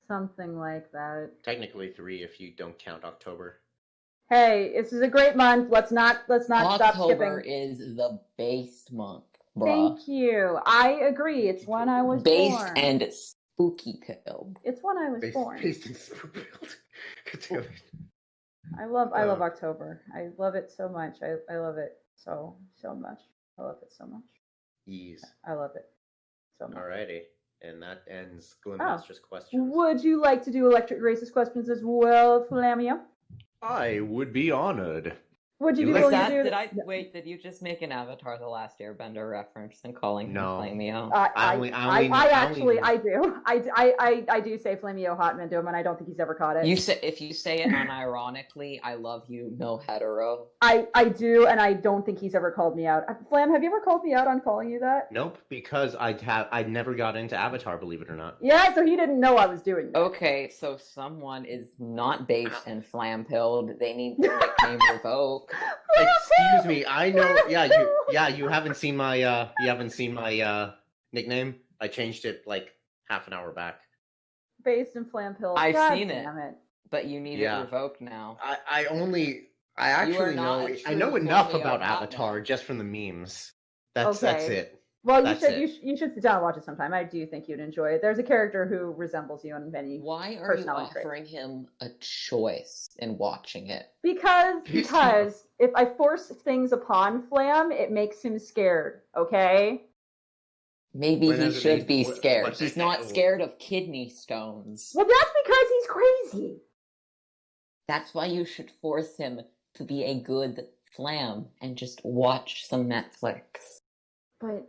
Something like that. Technically 3 if you don't count October. Hey, this is a great month. Let's not stop October skipping. is the based month, bruh. Thank you. I agree. It's when I was Based born. and spooky pilled. It's when I was born. Based in Superpower. I love October. I love it so much. I love it so much. I love it so much. Yes. I love it so much. Alrighty. And that ends Glimmaster's questions. Would you like to do Electric Grace's questions as well, Flamio? I would be honored. Would you be like willing that, to do did you just make an Avatar The Last Airbender reference and calling him No. Flamio? I do. I do say Flamio Hotman to him, and I don't think he's ever caught it. If you say it unironically, I love you, no hetero. I do, and I don't think he's ever called me out. Flam, have you ever called me out on calling you that? Nope, because I never got into Avatar, believe it or not. Yeah, so he didn't know I was doing that. Okay, so someone is not based and flam-pilled. They need the nickname revoked. Excuse me, I know. Yeah, you haven't seen my nickname. I changed it like half an hour back. Based in Flam Pill. I've God seen damn it. But you need it revoked now. I actually know. I know enough about Avatar just from the memes. That's it. Well, you should sit down and watch it sometime. I do think you'd enjoy it. There's a character who resembles you in many. Why are you offering him a choice in watching it? Because if I force things upon Flam, it makes him scared. Okay. Maybe he should be scared. He's not scared of kidney stones. Well, that's because he's crazy. That's why you should force him to be a good Flam and just watch some Netflix. But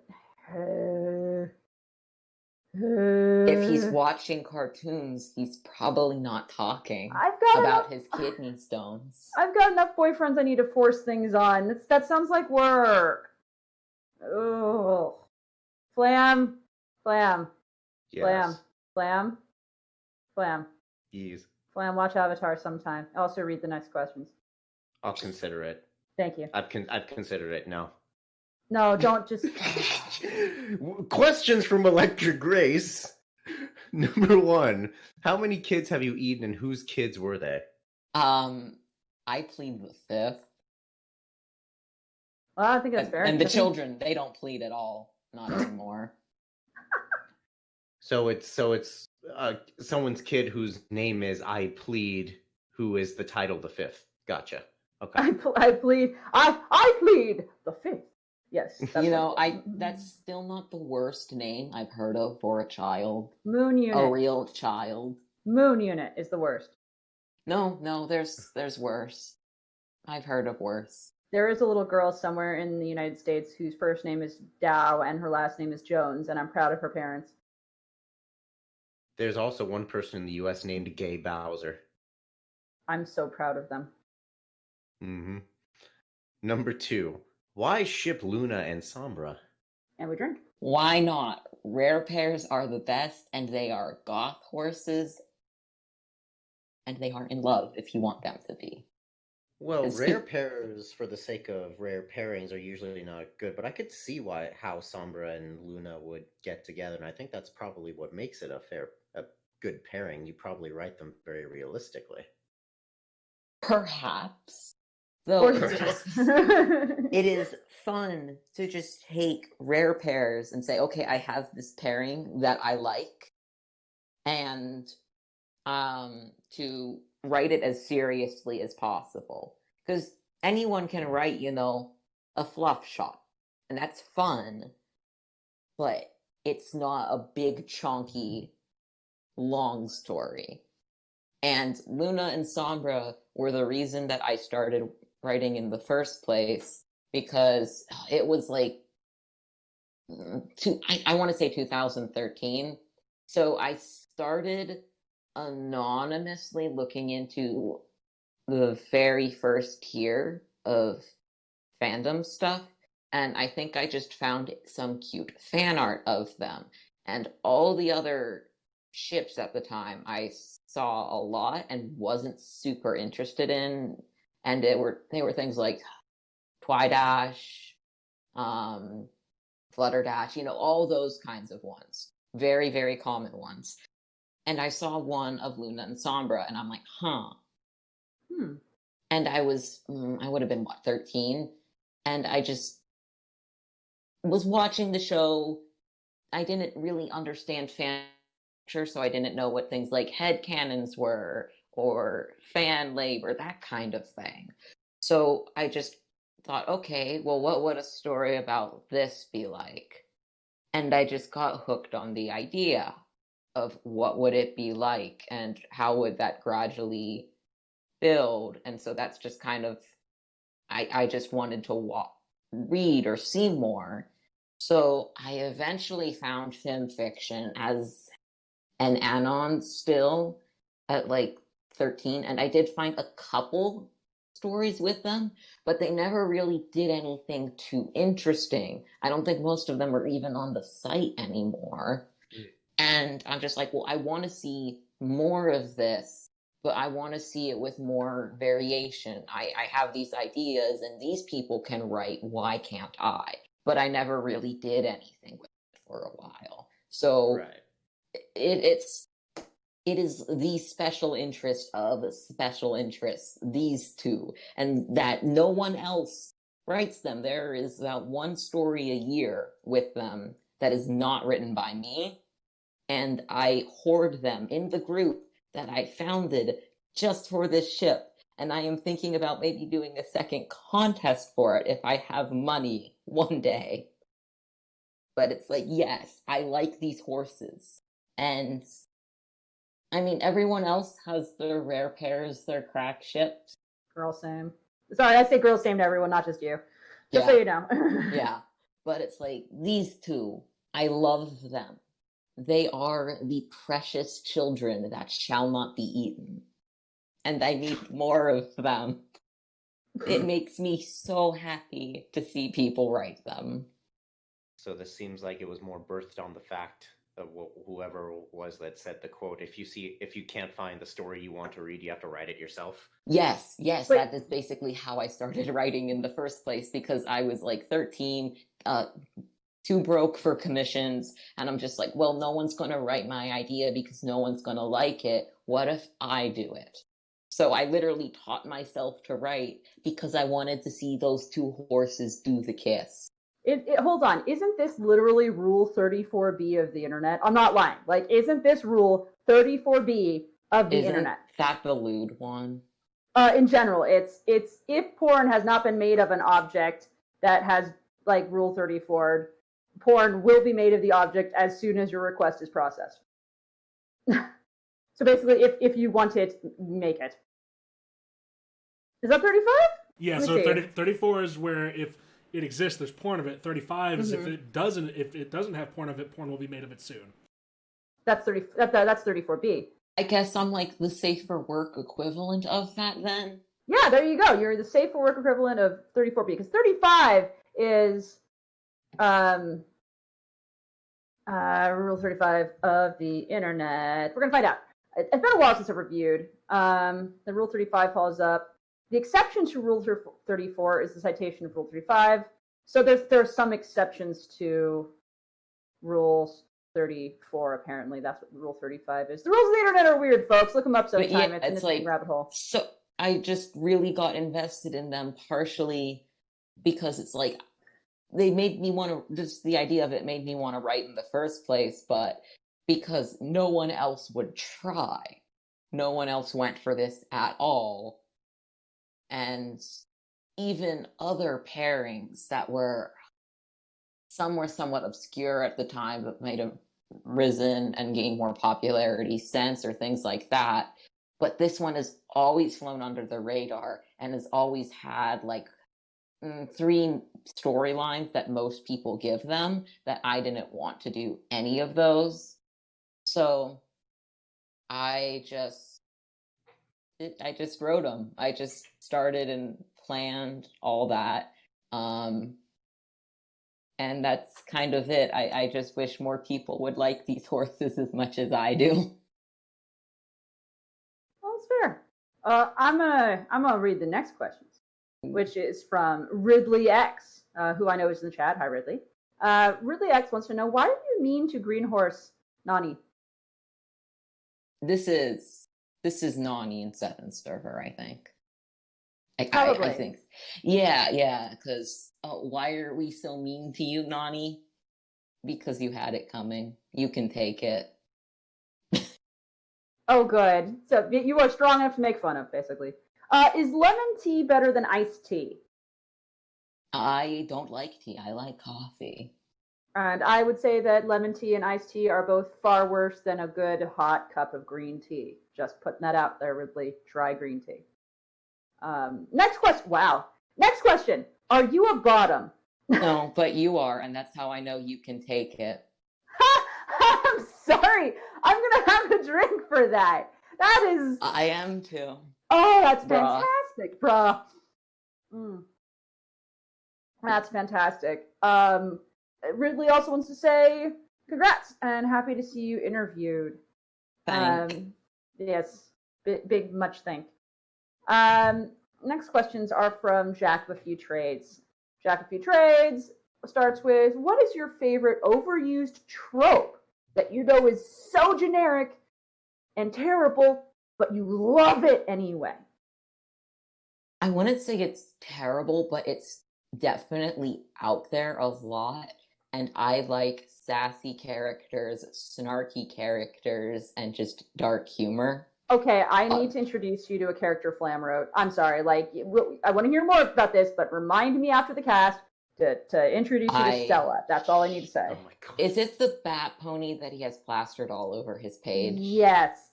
if he's watching cartoons, he's probably not talking about his kidney stones. I've got enough boyfriends I need to force things on. That sounds like work. Oh, Flam. Yes. Flam. Yes. Flam, watch Avatar sometime. Also read the next questions. I'll consider it. Thank you. I've considered it. No. No, don't just. Questions from Electric Grace. Number 1: how many kids have you eaten, and whose kids were they? I plead the 5th. Well, I think that's fair. And the children, they don't plead at all. Not anymore. So it's someone's kid whose name is I Plead, who is the title the 5th. Gotcha. Okay. I plead the 5th. Yes. That's still not the worst name I've heard of for a child. Moon Unit. A real child. Moon Unit is the worst. No, there's worse. I've heard of worse. There is a little girl somewhere in the United States whose first name is Dow and her last name is Jones, and I'm proud of her parents. There's also one person in the U.S. named Gay Bowser. I'm so proud of them. Mm-hmm. Number 2. Why ship Luna and Sombra? And we drink. Why not? Rare pairs are the best, and they are goth horses, and they are in love if you want them to be. Well, rare pairs for the sake of rare pairings are usually not good, but I could see how Sombra and Luna would get together, and I think that's probably what makes it a good pairing. You probably write them very realistically. Perhaps. Though it is fun to just take rare pairs and say, okay, I have this pairing that I like, and to write it as seriously as possible. Because anyone can write, a fluff shot, and that's fun, but it's not a big, chunky, long story. And Luna and Sombra were the reason that I started writing in the first place, because it was like, I want to say 2013. So I started anonymously looking into the very first tier of fandom stuff, and I think I just found some cute fan art of them. And all the other ships at the time I saw a lot and wasn't super interested in, and they were things like Twidash, Flutterdash, all those kinds of ones. Very, very common ones. And I saw one of Luna and Sombra, and I'm like, And I would have been, 13? And I just was watching the show. I didn't really understand fan culture, so I didn't know what things like headcanons were, or fan labor, that kind of thing. So I just thought, okay, well, what would a story about this be like? And I just got hooked on the idea of what would it be like, and how would that gradually build. And so that's just kind of, I just wanted to read or see more. So I eventually found Fimfiction as an anon still at like 13, and I did find a couple stories with them, but they never really did anything too interesting. I don't think most of them are even on the site anymore. And I'm just like, well, I want to see more of this, but I want to see it with more variation. I have these ideas, and these people can write. Why can't I? But I never really did anything with it for a while. So it is the special interest of special interests, these two, and that no one else writes them. There is about one story a year with them that is not written by me, and I hoard them in the group that I founded just for this ship. And I am thinking about maybe doing a second contest for it if I have money one day. But it's like, yes, I like these horses. And I mean, everyone else has their rare pairs, their crack ships. Girl same. Sorry, I say girl same to everyone, not just you. Just so you know. Yeah. But it's like, these two, I love them. They are the precious children that shall not be eaten. And I need more of them. It makes me so happy to see people write them. So this seems like it was more birthed on the fact of whoever was that said the quote, if you can't find the story you want to read, you have to write it yourself. Yes, that is basically how I started writing in the first place, because I was like 13, too broke for commissions, and I'm just like, well, no one's going to write my idea because no one's going to like it. What if I do it? So I literally taught myself to write because I wanted to see those two horses do the kiss. Hold on, isn't this literally rule 34B of the internet? I'm not lying. Like, isn't this rule 34B of the internet? Isn't that the lewd one? In general, it's if porn has not been made of an object that has like rule 34, porn will be made of the object as soon as your request is processed. So basically, if you want it, make it. Is that 35? Yeah, Let so me see. 34 is where if it exists, there's porn of it. 35 is Mm-hmm. if it doesn't have porn of it, porn will be made of it soon. That's 30. That's 34B. I guess I'm like the safe for work equivalent of that then. Yeah, there you go. You're the safe for work equivalent of 34B, because 35 is Rule 35 of the internet. We're gonna find out. It's been a while since I've reviewed. The Rule 35 follows up. The exception to Rule 34 is the citation of Rule 35. So there are some exceptions to Rules 34. Apparently, that's what Rule 35 is. The rules of the internet are weird, folks. Look them up sometime. Yeah, it's an interesting rabbit hole. So I just really got invested in them partially because it's like they made me want to. Just the idea of it made me want to write in the first place, but because no one else would try, no one else went for this at all, and even other pairings that were somewhat obscure at the time but might have risen and gained more popularity since, or things like that. But this one has always flown under the radar and has always had like 3 storylines that most people give them, that I didn't want to do any of those. So I just wrote them. I just started and planned all that. And that's kind of it. I just wish more people would like these horses as much as I do. Well, that's fair. I'm gonna read the next questions, which is from Ridley X, who I know is in the chat. Hi, Ridley. Ridley X wants to know, why did you mean to Green Horse Nani? This is Nani and Seventh server, I think. Probably. I think. Yeah, because why are we so mean to you, Nani? Because you had it coming. You can take it. Oh, good. So you are strong enough to make fun of, basically. Is lemon tea better than iced tea? I don't like tea. I like coffee. And I would say that lemon tea and iced tea are both far worse than a good hot cup of green tea. Just putting that out there, Ridley. Try green tea. Next question. Wow. Next question. Are you a bottom? No, but you are, and that's how I know you can take it. I'm sorry. I'm going to have a drink for that. That is... I am too. Oh, that's fantastic, bruh. That's fantastic. Ridley also wants to say congrats and happy to see you interviewed. Yes, big much thank. Next questions are from Jack of a Few Trades. Jack of a Few Trades starts with, what is your favorite overused trope that you know is so generic and terrible, but you love it anyway? I wouldn't say it's terrible, but it's definitely out there a lot. And I like sassy characters, snarky characters, and just dark humor. Okay, I need to introduce you to a character Flam wrote. I'm sorry, like, I want to hear more about this, but remind me after the cast to introduce you to Stella. That's all I need to say. Oh my god. Is it the bat pony that he has plastered all over his page? Yes.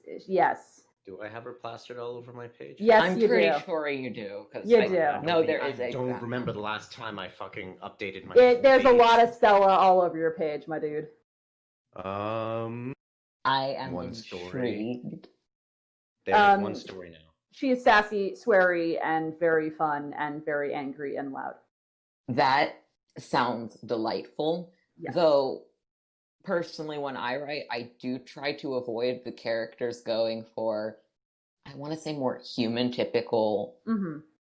Do I have her plastered all over my page? Yes, I'm pretty sure you do. You do. No, there is I a don't remember the last time I fucking updated my There's page. a lot of Stella all over your page, my dude. I am one intrigued. Story. There's one story now. She is sassy, sweary, and very fun, and very angry and loud. That sounds delightful. Yes. Though, personally, when I write, I do try to avoid the characters going for, I want to say, more human, typical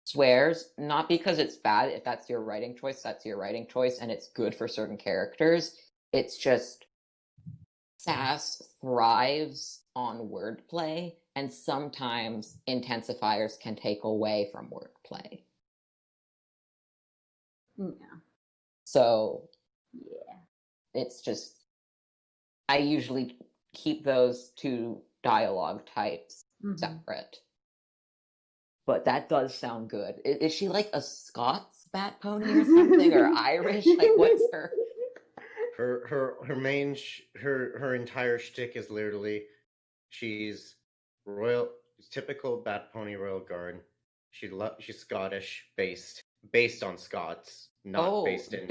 swears. Not because it's bad. If that's your writing choice, that's your writing choice, and it's good for certain characters. It's just sass thrives on wordplay, and sometimes intensifiers can take away from wordplay. Yeah. So, yeah, it's just, I usually keep those 2 dialogue types separate. But that does sound good. Is she like a Scots bat pony or something, or Irish? Like, what's her? Her main her entire shtick is literally she's typical bat pony royal guard. She's Scottish, based on Scots, not based in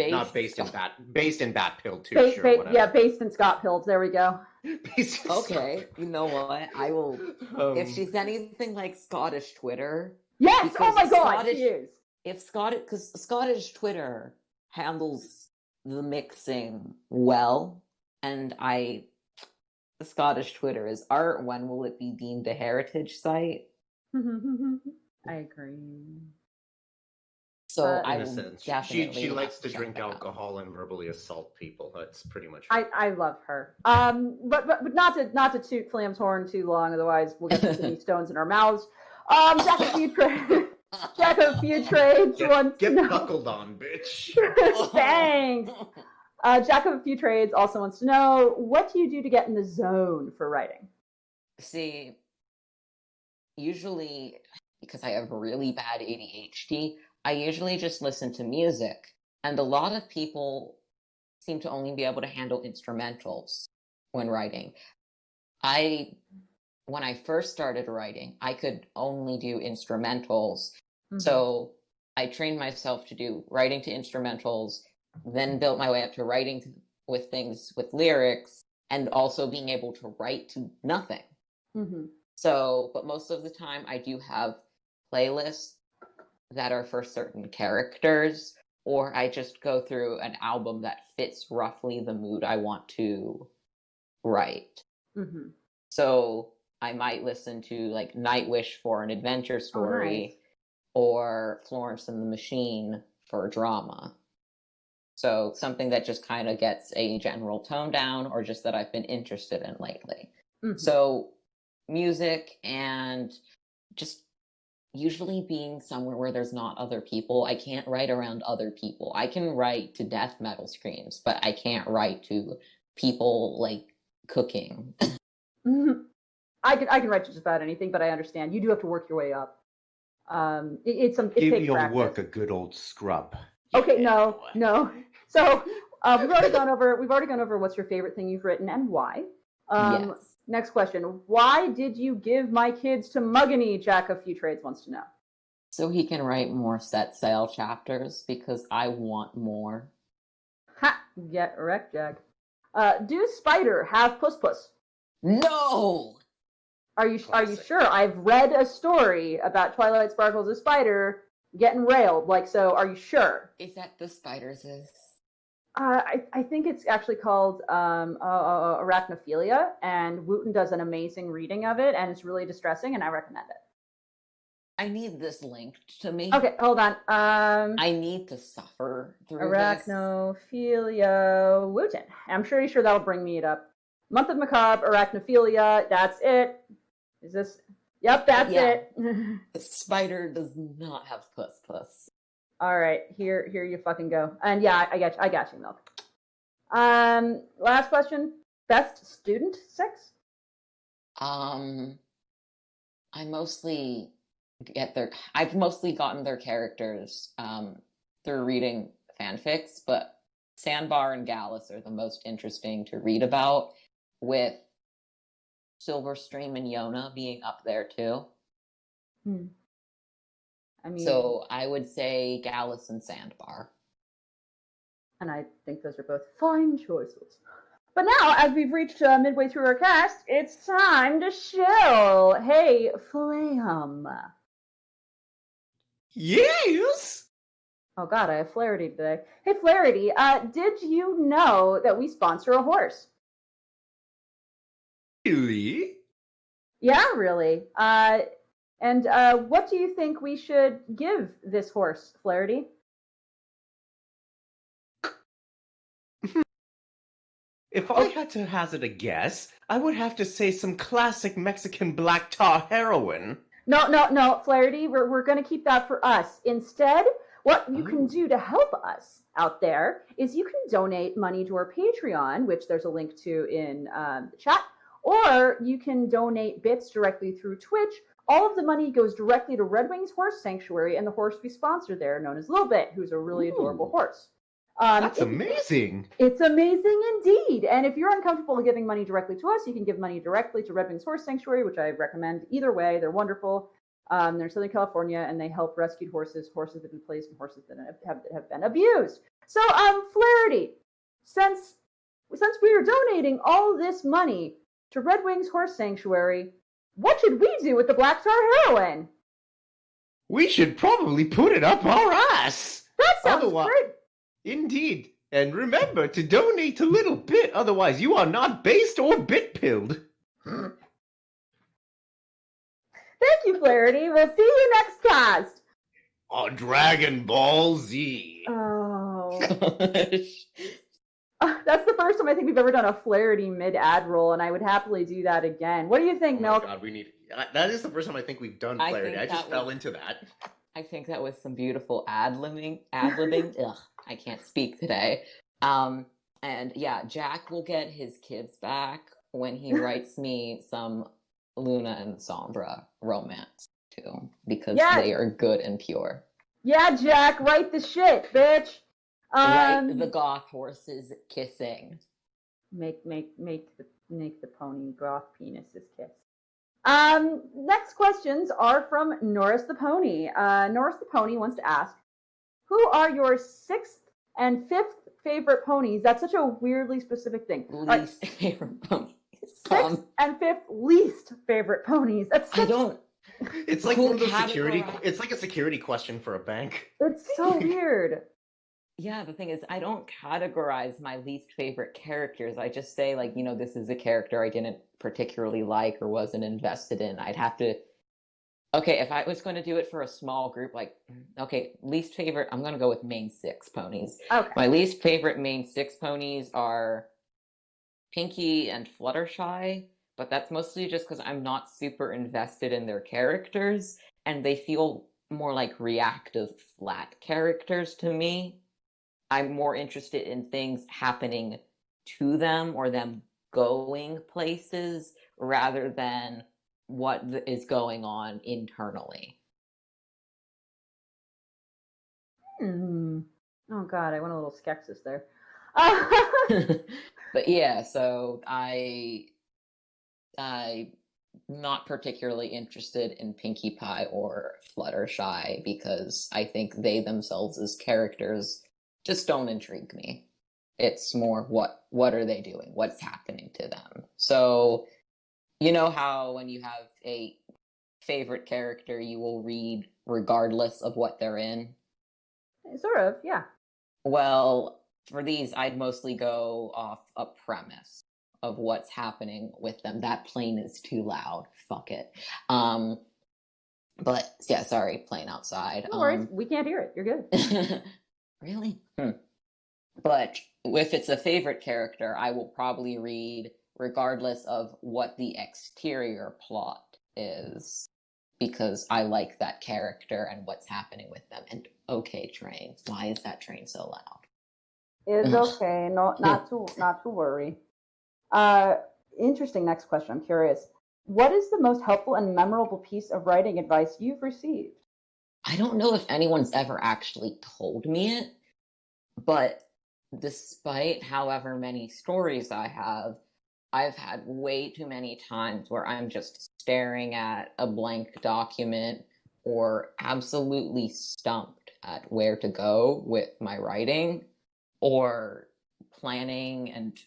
Bat Pill too. Whatever. Yeah, based in Scott Pills. There we go. Based in Okay, you know what? I will. If she's anything like Scottish Twitter, Yes. Oh my God, Scottish, she is. Because Scottish Twitter handles the mixing well, and the Scottish Twitter is art. When will it be deemed a heritage site? I agree. So I in a will sense, definitely. she likes to check drink that out. alcohol and verbally assault people. That's pretty much. I love her. But not to toot Flam's horn too long, otherwise we'll get some kidney stones in our mouths. Jack of a few trades. Get buckled on, bitch. Thanks. Jack of a few trades also wants to know, what do you do to get in the zone for writing? See, usually, because I have really bad ADHD, I usually just listen to music. And a lot of people seem to only be able to handle instrumentals when writing. When I first started writing, I could only do instrumentals. Mm-hmm. So I trained myself to do writing to instrumentals, then built my way up to writing with things with lyrics, and also being able to write to nothing. Mm-hmm. So, but most of the time I do have playlists that are for certain characters, or I just go through an album that fits roughly the mood I want to write. Mm-hmm. So I might listen to like Nightwish for an adventure story, or Florence and the Machine for drama. So something that just kind of gets a general tone down, or just that I've been interested in lately. Mm-hmm. So music, and just usually being somewhere where there's not other people. I can't write around other people. I can write to death metal screams, but I can't write to people like cooking. Mm-hmm. I can write just about anything, but I understand you do have to work your way up. Give your practice. Work a good old scrub. Okay, yeah. No. So we've already gone over what's your favorite thing you've written and why. Yes. Next question. Why did you give my kids to Muggany? Jack of Few Trades wants to know. So he can write more set sail chapters, because I want more. Ha! Get wrecked, Jack. Do Spider have puss? No! Are you sure? I've read a story about Twilight Sparkles' a spider getting railed. So are you sure? Is that the Spiders? I think it's actually called Arachnophilia, and Wooten does an amazing reading of it, and it's really distressing, and I recommend it. I need this linked to me. Okay, hold on. I need to suffer through Arachnophilia Wooten. I'm pretty sure that'll bring me it up. Month of Macabre, Arachnophilia, that's it. Is this? Yep, that's it. The spider does not have puss. All right, here you fucking go. And yeah, I got you, Milk. Last question. Best student sex? I've mostly gotten their characters through reading fanfics, but Sandbar and Gallus are the most interesting to read about, with Silverstream and Yona being up there too. So I would say Gallus and Sandbar. And I think those are both fine choices. But now, as we've reached midway through our cast, it's time to chill. Hey, Flam. Yes? Oh god, I have Flaherty today. Hey, Flaherty, did you know that we sponsor a horse? Really? Yeah, really. And what do you think we should give this horse, Flaherty? If I had to hazard a guess, I would have to say some classic Mexican black tar heroin. No, Flaherty, we're going to keep that for us. Instead, what you can do to help us out there is you can donate money to our Patreon, which there's a link to in the chat, or you can donate bits directly through Twitch. All of the money goes directly to Red Wings Horse Sanctuary and the horse we sponsor there, known as Little Bit, who's a really adorable horse. That's amazing. It's amazing indeed. And if you're uncomfortable giving money directly to us, you can give money directly to Red Wings Horse Sanctuary, which I recommend either way. They're wonderful. They're in Southern California, and they help rescued horses that have been placed, and horses that have been abused. So, Flaherty, since we are donating all this money to Red Wings Horse Sanctuary, what should we do with the Black Tar heroin? We should probably put it up our ass. That sounds great. Indeed. And remember to donate a little bit, otherwise you are not based or bit-pilled. Thank you, Flaherty. We'll see you next cast. On Dragon Ball Z. Oh. Gosh. That's the first time I think we've ever done a Flaherty mid-ad roll, and I would happily do that again. What do you think, Milk? Oh my God, we need... That is the first time I think we've done Flaherty. I just fell into that. I think that was some beautiful ad-libbing. Ugh, I can't speak today. And yeah, Jack will get his kids back when he writes me some Luna and Sombra romance too, because they are good and pure. Yeah, Jack, write the shit, bitch. Write the goth horses kissing. Make the pony goth penises kiss. Next questions are from Norris the Pony. Norris the Pony wants to ask, who are your 6th and 5th favorite ponies? That's such a weirdly specific thing. Least favorite ponies. 6th and 5th least favorite ponies. That's such... I don't. It's like one of those security. It's like a security question for a bank. It's so weird. Yeah, the thing is, I don't categorize my least favorite characters. I just say, like, you know, this is a character I didn't particularly like or wasn't invested in. I'd have to... Okay, if I was going to do it for a small group, like, okay, least favorite, I'm going to go with main 6 ponies. Okay. My least favorite main 6 ponies are Pinky and Fluttershy, but that's mostly just because I'm not super invested in their characters, and they feel more like reactive, flat characters to me. I'm more interested in things happening to them or them going places rather than what is going on internally. Oh God, I went a little Skeksis there. But yeah, so I'm not particularly interested in Pinkie Pie or Fluttershy because I think they themselves as characters just don't intrigue me. It's more what are they doing? What's happening to them? So, you know how when you have a favorite character, you will read regardless of what they're in? Sort of, yeah. Well, for these, I'd mostly go off a premise of what's happening with them. That plane is too loud. Fuck it. But yeah, sorry, plane outside. No worries, we can't hear it. You're good. Really? But if it's a favorite character, I will probably read regardless of what the exterior plot is, because I like that character and what's happening with them. And okay, train, why is that train so loud? It's okay, not to worry. Interesting next question. I'm curious. What is the most helpful and memorable piece of writing advice you've received? I don't know if anyone's ever actually told me it, but despite however many stories I have, I've had way too many times where I'm just staring at a blank document or absolutely stumped at where to go with my writing or planning, and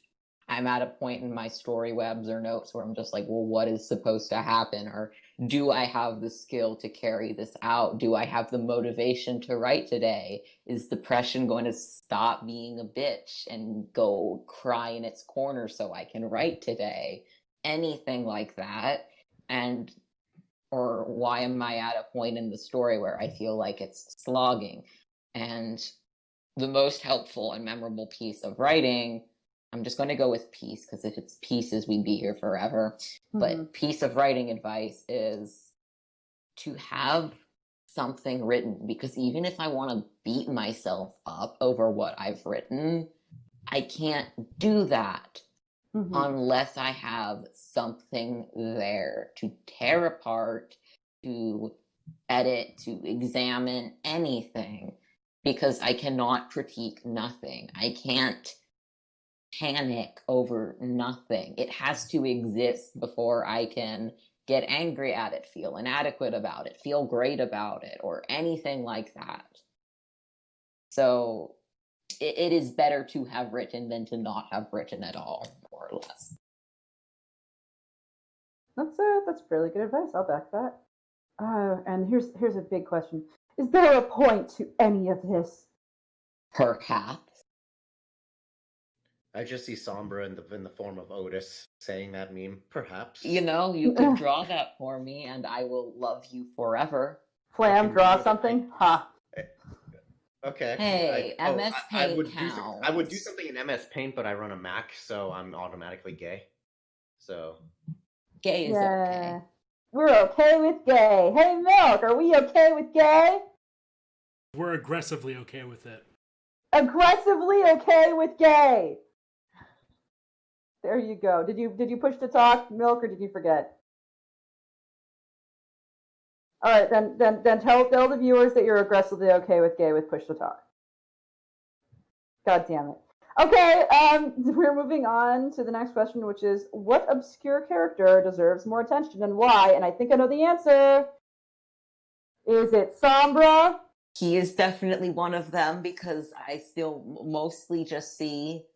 I'm at a point in my story webs or notes where I'm just like, well, what is supposed to happen? Or do I have the skill to carry this out? Do I have the motivation to write today? Is depression going to stop being a bitch and go cry in its corner so I can write today? Anything like that. Or why am I at a point in the story where I feel like it's slogging? And the most helpful and memorable piece of writing, I'm just going to go with piece, because if it's pieces, we'd be here forever. Mm-hmm. But piece of writing advice is to have something written, because even if I want to beat myself up over what I've written, I can't do that unless I have something there to tear apart, to edit, to examine, anything, because I cannot critique nothing. I can't panic over nothing. It has to exist before I can get angry at it, feel inadequate about it, feel great about it, or anything like that. So it is better to have written than to not have written at all, more or less. That's fairly good advice. I'll back that. And here's a big question: is there a point to any of this? Perhaps. I just see Sombra in the form of Otis saying that meme. Perhaps. You know, you could draw that for me, and I will love you forever. Flam, draw something? Ha. Okay. Hey, MS Paint I would do something in MS Paint, but I run a Mac, so I'm automatically gay. So. Gay is okay. We're okay with gay. Hey, Milk, are we okay with gay? We're aggressively okay with it. Aggressively okay with gay. There you go. Did you push to talk, Milk, or did you forget? All right, then tell the viewers that you're aggressively okay with gay with push to talk. God damn it. Okay, we're moving on to the next question, which is, what obscure character deserves more attention and why? And I think I know the answer. Is it Sombra? He is definitely one of them because I still mostly just see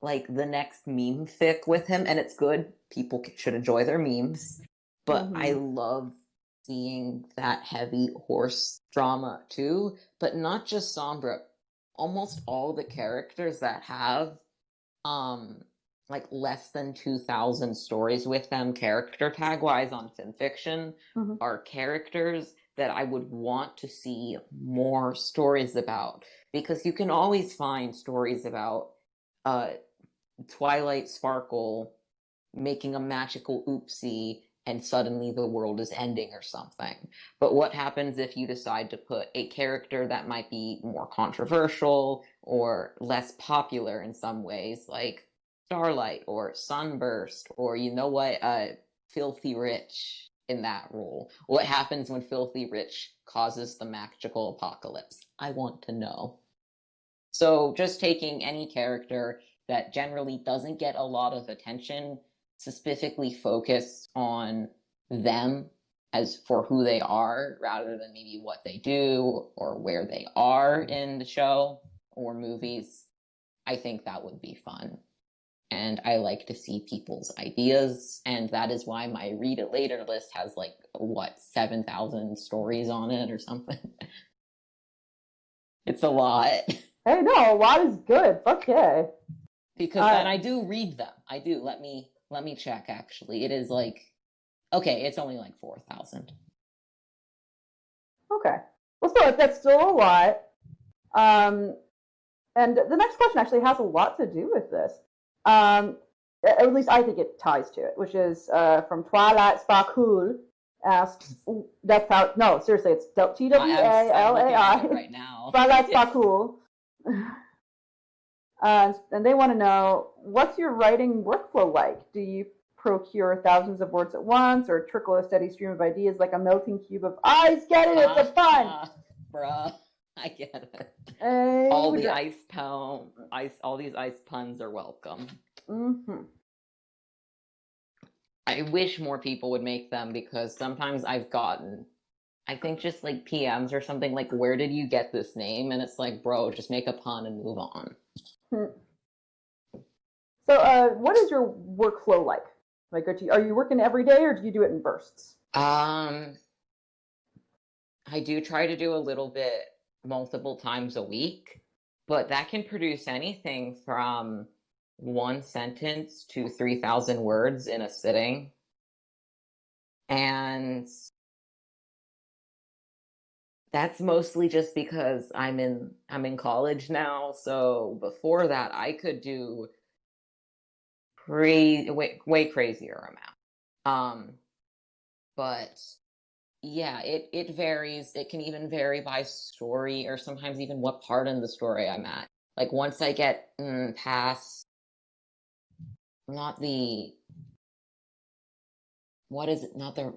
like the next meme fic with him, and it's good. People should enjoy their memes, but I love seeing that heavy horse drama too. But not just Sombra. Almost all the characters that have like less than 2,000 stories with them character tag wise on Fimfiction are characters that I would want to see more stories about, because you can always find stories about Twilight Sparkle making a magical oopsie and suddenly the world is ending or something. But what happens if you decide to put a character that might be more controversial or less popular in some ways, like Starlight or Sunburst, or you know what, Filthy Rich in that role? What happens when Filthy Rich causes the magical apocalypse? I want to know. So just taking any character that generally doesn't get a lot of attention, specifically focused on them as for who they are rather than maybe what they do or where they are in the show or movies, I think that would be fun. And I like to see people's ideas, and that is why my read it later list has like, what, 7,000 stories on it or something. It's a lot. Hey, no, a lot is good. Fuck yeah. Because and I do read them. I do. Let me check. Actually, it is like, okay, it's only like 4,000. Okay, well, still, that's still a lot. And the next question actually has a lot to do with this. At least I think it ties to it, which is from Twilight Sparkle. Asks, that's how. No, seriously, it's TWALAI. Right now. Twilight Sparkle. And they want to know, what's your writing workflow like? Do you procure thousands of words at once or trickle a steady stream of ideas like a melting cube of ice? Get it? It's a fun. Bruh, I get it. All the all these ice puns are welcome. I wish more people would make them, because sometimes I've gotten, I think, just like PMs or something like, where did you get this name? And it's like, bro, just make a pun and move on. So, what is your workflow like? Like, are you working every day, or do you do it in bursts? I do try to do a little bit multiple times a week, but that can produce anything from 1 sentence to 3,000 words in a sitting. And that's mostly just because I'm in college now. So before that, I could do way crazier amount. But yeah, it varies. It can even vary by story, or sometimes even what part in the story I'm at. Like once I get past not the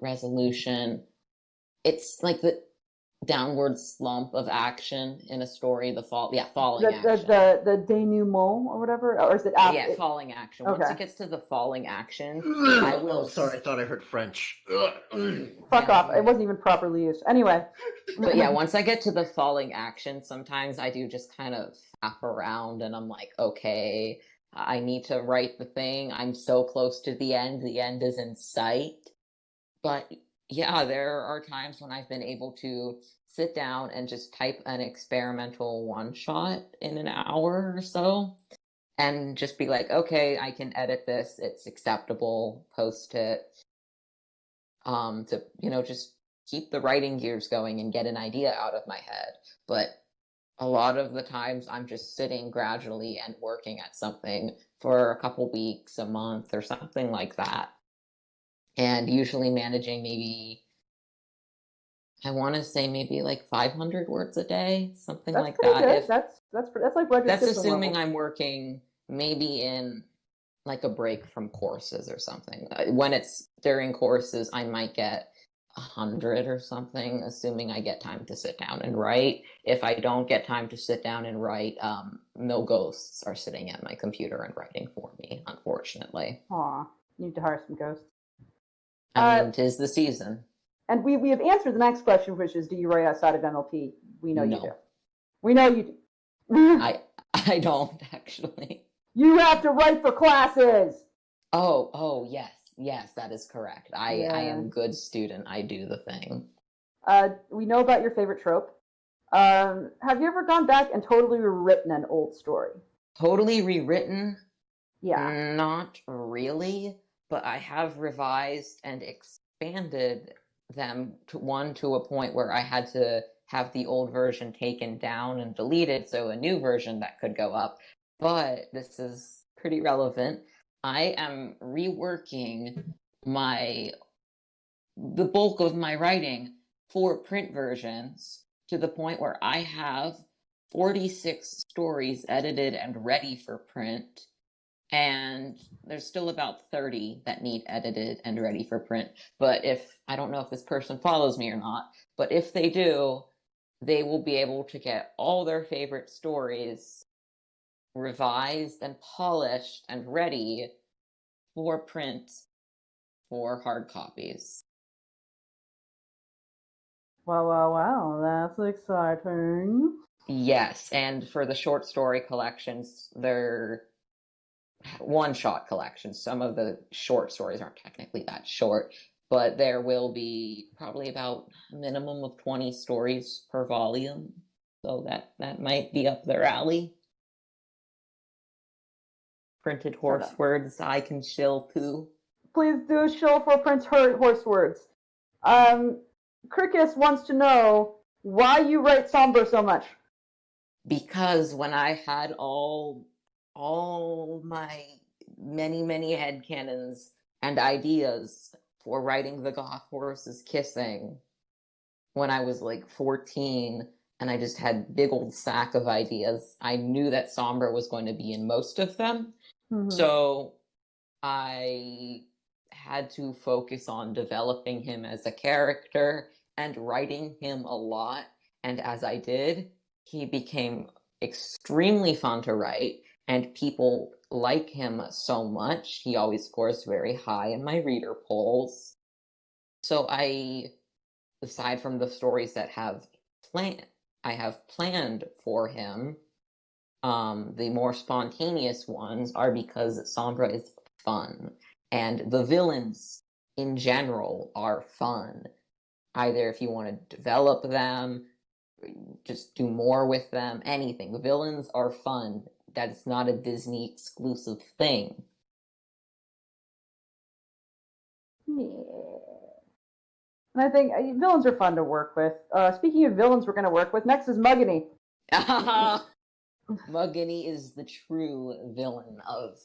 resolution. It's like downward slump of action in a story, falling action. The denouement or whatever, or is it after? Yeah, falling action. Okay. Once it gets to the falling action, I will. Oh, sorry, I thought I heard French. Fuck off! It wasn't even properly used. Anyway. But yeah, once I get to the falling action, sometimes I do just kind of faff around, and I'm like, okay, I need to write the thing. I'm so close to the end. The end is in sight. But yeah, there are times when I've been able to sit down and just type an experimental one-shot in an hour or so and just be like, okay, I can edit this. It's acceptable. Post it. To, just keep the writing gears going and get an idea out of my head. But a lot of the times I'm just sitting gradually and working at something for a couple weeks, a month, or something like that. And usually managing maybe, I want to say maybe like 500 words a day, something like that. Good. That's like Roger. That's assuming level. I'm working maybe in like a break from courses or something. When it's during courses, I might get 100 or something, assuming I get time to sit down and write. If I don't get time to sit down and write, no ghosts are sitting at my computer and writing for me, unfortunately. Aw, you need to hire some ghosts. I mean, 'tis the season. And we have answered the next question, which is, do you write outside of MLP? We know you do. No. We know you do. I don't, actually. You have to write for classes! Oh, yes, that is correct. I am a good student. I do the thing. We know about your favorite trope. Have you ever gone back and totally rewritten an old story? Totally rewritten? Yeah. Not really, but I have revised and expanded them to a point where I had to have the old version taken down and deleted so a new version that could go up. But this is pretty relevant. I am reworking the bulk of my writing for print versions to the point where I have 46 stories edited and ready for print. And there's still about 30 that need edited and ready for print. But I don't know if this person follows me or not, but if they do, they will be able to get all their favorite stories revised and polished and ready for print for hard copies. Wow, that's exciting. Yes, and for the short story collections, they're one-shot collections. Some of the short stories aren't technically that short, but there will be probably about a minimum of 20 stories per volume, so that might be up their alley. Printed horse words I can shill too. Please do shill for print horse words. Cricus wants to know why you write Sombra so much. Because when I had all my many headcanons and ideas for writing The Goth Horses Kissing when I was like 14, and I just had big old sack of ideas, I knew that Sombra was going to be in most of them. Mm-hmm. So I had to focus on developing him as a character and writing him a lot. And as I did, he became extremely fun to write, and people like him so much. He always scores very high in my reader polls. So aside from the stories that I have planned for him, the more spontaneous ones are because Sombra is fun, and the villains in general are fun. Either if you want to develop them, just do more with them, anything. The villains are fun. That's not a Disney exclusive thing. Yeah. And I think villains are fun to work with. Speaking of villains we're going to work with, next is Muggany. Muggany is the true villain of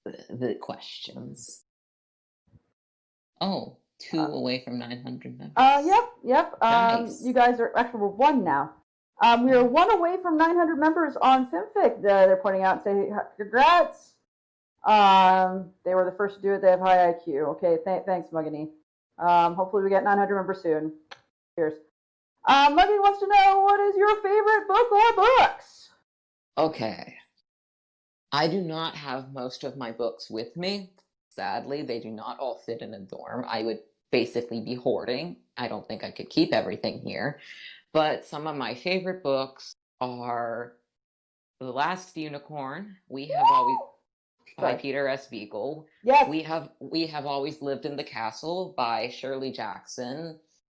the questions. Oh, 2 away from 900 members. Yep. Nice. You guys are actually, we're 1 now. We are 1 away from 900 members on Fimfic. They're pointing out and say congrats. They were the first to do it. They have high IQ. Okay, thanks, Muggany. Hopefully we get 900 members soon. Cheers. Muggy wants to know, what is your favorite book or books? Okay. I do not have most of my books with me. Sadly, they do not all fit in a dorm. I would basically be hoarding. I don't think I could keep everything here. But some of my favorite books are The Last Unicorn. We have always by Peter S. Beagle. Yes. We have always lived in the castle by Shirley Jackson.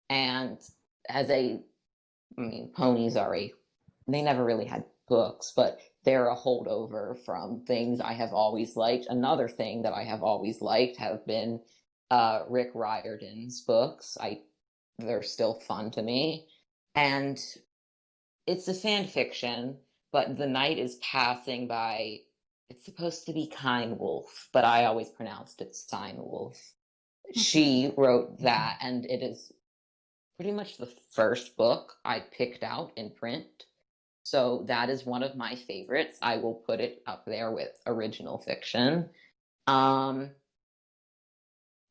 And ponies they never really had books, but they're a holdover from things I have always liked. Another thing that I have always liked have been Rick Riordan's books. They're still fun to me. And it's a fan fiction, but The Night is Passing by, it's supposed to be Kind Wolf, but I always pronounced it Sign Wolf. She wrote that, and it is pretty much the first book I picked out in print. So that is one of my favorites. I will put it up there with original fiction. There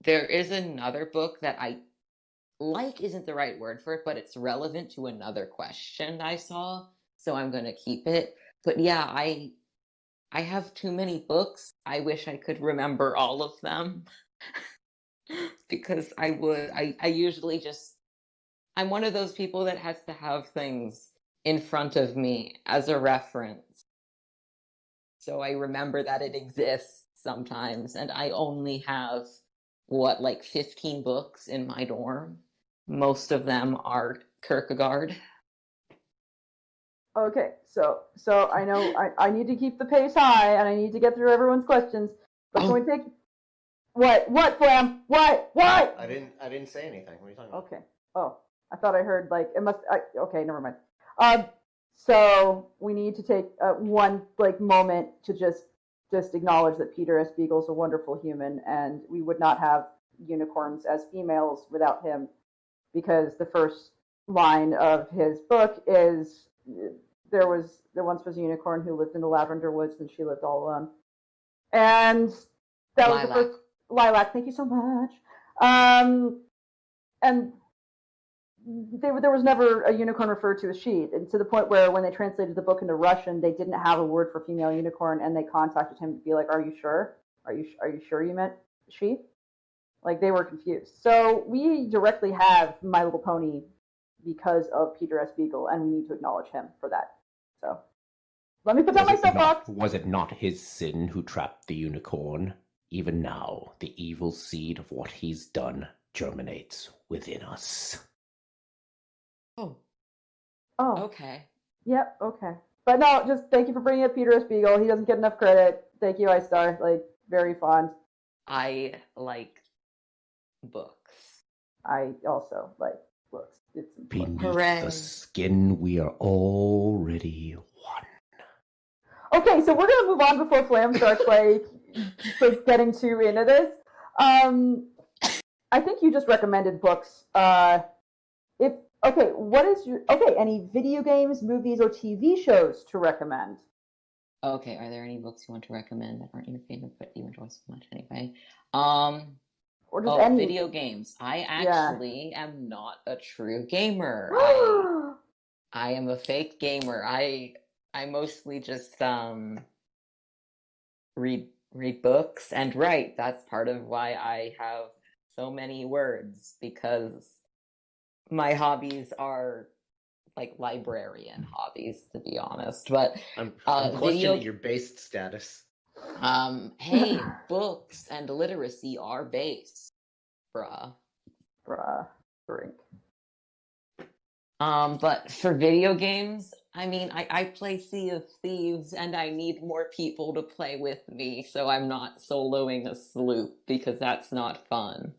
is another book that I like isn't the right word for it, but it's relevant to another question I saw, so I'm going to keep it. But yeah, I have too many books. I wish I could remember all of them because I usually I'm one of those people that has to have things in front of me as a reference. So I remember that it exists sometimes, and I only have 15 books in my dorm. Most of them are Kierkegaard. Okay, so I know I need to keep the pace high, and I need to get through everyone's questions. But can we take what, Flam? What? I didn't say anything. What are you talking about? Okay. Oh, I thought I heard okay, never mind. So we need to take one moment to just acknowledge that Peter S. Beagle's a wonderful human, and we would not have unicorns as females without him, because the first line of his book is there once was a unicorn who lived in the lavender woods, and she lived all alone. And that was the first Lilac. Thank you so much. And there was never a unicorn referred to as she, and to the point where when they translated the book into Russian, they didn't have a word for female unicorn, and they contacted him to be like, "Are you sure? Are you sure you meant she?" Like, they were confused. So we directly have My Little Pony because of Peter S. Beagle, and we need to acknowledge him for that. So let me put down my soapbox. Was it not his sin who trapped the unicorn? Even now, the evil seed of what he's done germinates within us. Oh. Okay. Yep, okay. But no, just thank you for bringing up Peter S. Beagle. He doesn't get enough credit. Thank you, iStar. Very fond. I like books. I also like books. It's beneath the skin, we are already one. Okay, so we're gonna move on before Flam starts getting too into this. I think you just recommended books. Any video games, movies, or TV shows to recommend? Okay, are there any books you want to recommend that aren't your favorite but you enjoy so much anyway? Or just any video games. I actually am not a true gamer. I am a fake gamer. I mostly just read books and write. That's part of why I have so many words, because my hobbies are librarian hobbies, to be honest. But I'm questioning your based status. Hey, books and literacy are base, bruh. Drink. But for video games, I play Sea of Thieves, and I need more people to play with me, so I'm not soloing a sloop, because that's not fun.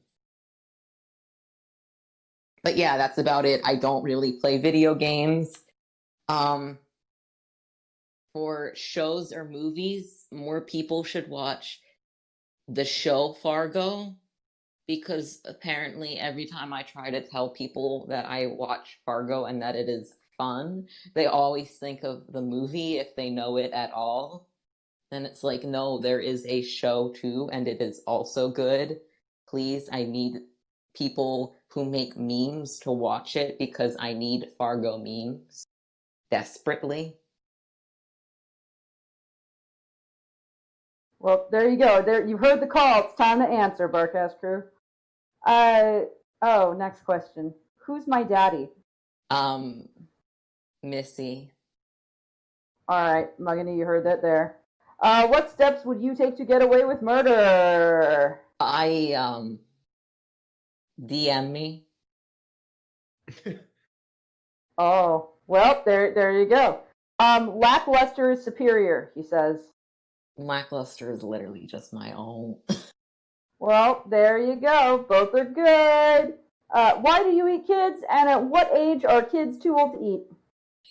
But yeah, that's about it. I don't really play video games. For shows or movies, more people should watch the show Fargo, because apparently every time I try to tell people that I watch Fargo and that it is fun, they always think of the movie if they know it at all. And it's like, no, there is a show too, and it is also good. Please, I need people who make memes to watch it because I need Fargo memes desperately. Well, there you go. There, you've heard the call. It's time to answer, Barcast crew. Next question. Who's my daddy? Missy. All right, Muggany, you heard that there. What steps would you take to get away with murder? DM me. Oh, well, there you go. Lackluster is superior, he says. Lackluster is literally just my own. Well, there you go. Both are good. Why do you eat kids, and at what age are kids too old to eat?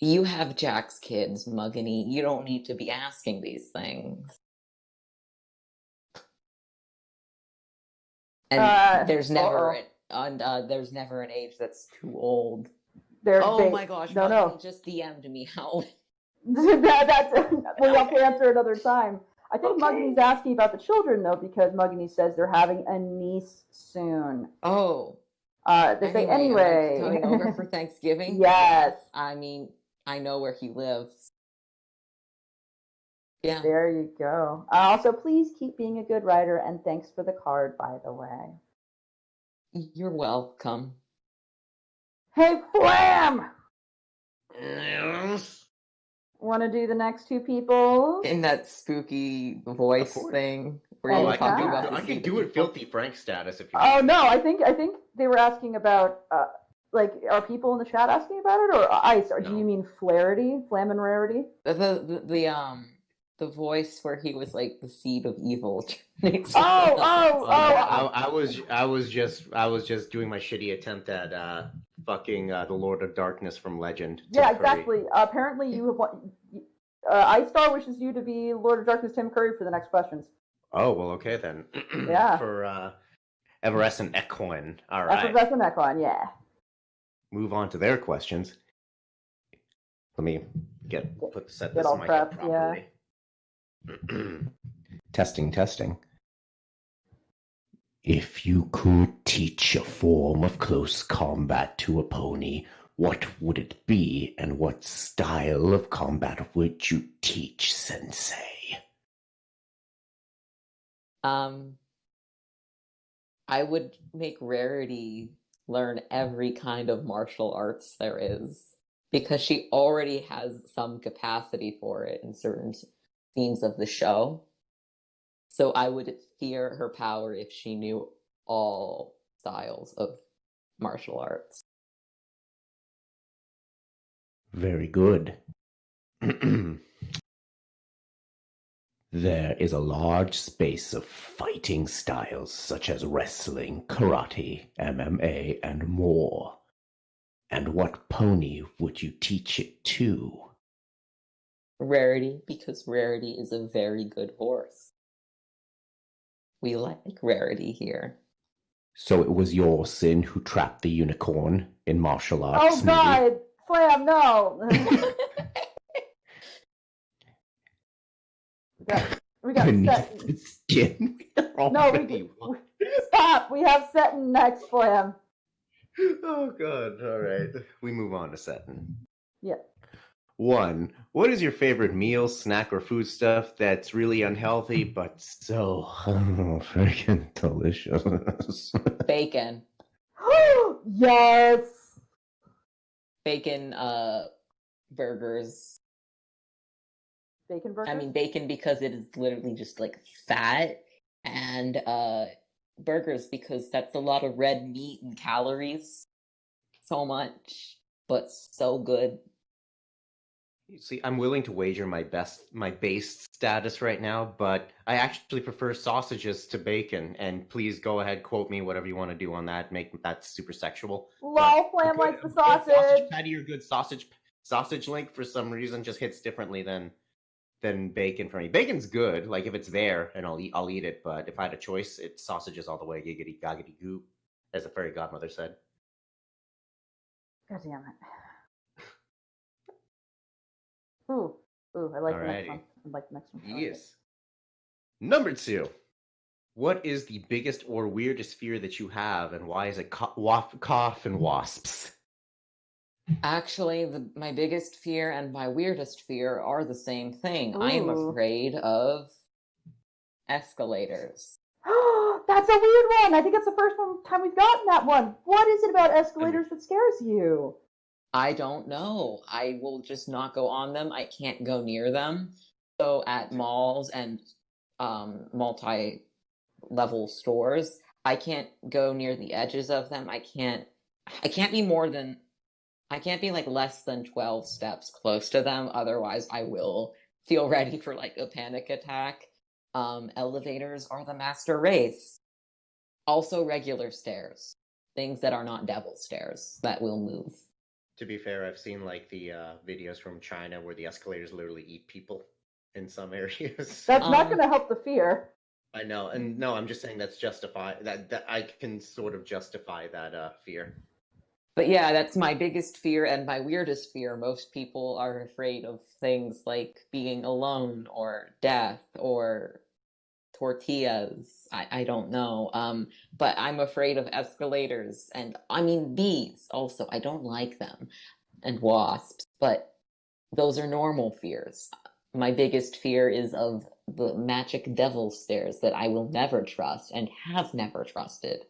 You have Jack's kids, Muggany. You don't need to be asking these things. And there's never an age that's too old. My gosh! No. Just DM'd me. How? We'll have to answer another time. I think Muggany's asking about the children though, because Muggany says they're having a niece soon. Oh. They say anyway. Am I coming over for Thanksgiving? Yes. I mean, I know where he lives. Yeah. There you go. Also, please keep being a good writer, and thanks for the card, by the way. You're welcome. Hey, Flam! Yes. Want to do the next two people? In that spooky voice thing where Oh, you I were can talking do- about. I can do it Filthy Frank status if you Oh want. no, I think they were asking about are people in the chat asking about it, or Ice? Or do No. you mean Flaherty, Flam and Rarity? The voice where he was like the seed of evil. I was just doing my shitty attempt at fucking the Lord of Darkness from Legend. Yeah, Tim Curry. exactly. Apparently, you have Ice Star wishes you to be Lord of Darkness Tim Curry for the next questions. Oh well, okay then. Yeah. For Everest Equine. All right. Effervescent Equine, yeah. Move on to their questions. Let me set this all mic prepped, up properly. Testing. If you could teach a form of close combat to a pony, what would it be, and what style of combat would you teach, Sensei? I would make Rarity learn every kind of martial arts there is, because she already has some capacity for it in certain scenes of the show. So I would fear her power if she knew all styles of martial arts. Very good. There is a large space of fighting styles such as wrestling, karate, MMA, and more. And what pony would you teach it to? Rarity, because Rarity is a very good horse. We like Rarity here. So it was your sin who trapped the unicorn in martial arts. Oh God, Flam, no. we got Beneath set. the skin. Stop. We have Seton next, Flam. Oh God! All right, we move on to Seton. Yeah. 1. What is your favorite meal, snack, or food stuff that's really unhealthy but so freaking delicious? Bacon. Yes. Bacon burgers. Bacon burgers? I mean bacon because it is literally just like fat, and burgers because that's a lot of red meat and calories. So much, but so good. See, I'm willing to wager my base status right now, but I actually prefer sausages to bacon. And please go ahead, quote me, whatever you want to do on that. Make that super sexual. Lol, Flam likes the sausage. Sausage patty or good sausage link for some reason just hits differently than bacon for me. Bacon's good, like if it's there, and I'll eat it. But if I had a choice, it's sausages all the way. Giggity gaggity goop, as a fairy godmother said. God damn it. Ooh, I like the next one. I like the next one. Yes. Number 2. What is the biggest or weirdest fear that you have, and why is it cough and wasps? Actually, my biggest fear and my weirdest fear are the same thing. I am Ooh. afraid of escalators. That's a weird one. I think it's the first time we've gotten that one. What is it about escalators that scares you? I don't know. I will just not go on them. I can't go near them. So at malls and multi-level stores, I can't go near the edges of them. I can't be like less than 12 steps close to them. Otherwise, I will feel ready for like a panic attack. Elevators are the master race. Also regular stairs. Things that are not devil stairs that will move. To be fair, I've seen like the videos from China where the escalators literally eat people in some areas. That's not going to help the fear. I know, and no, I'm just saying that's that I can sort of justify that fear. But yeah, that's my biggest fear and my weirdest fear. Most people are afraid of things like being alone or death or tortillas. I don't know. But I'm afraid of escalators and I mean bees also. I don't like them and wasps, but those are normal fears. My biggest fear is of the magic devil stairs that I will never trust and have never trusted.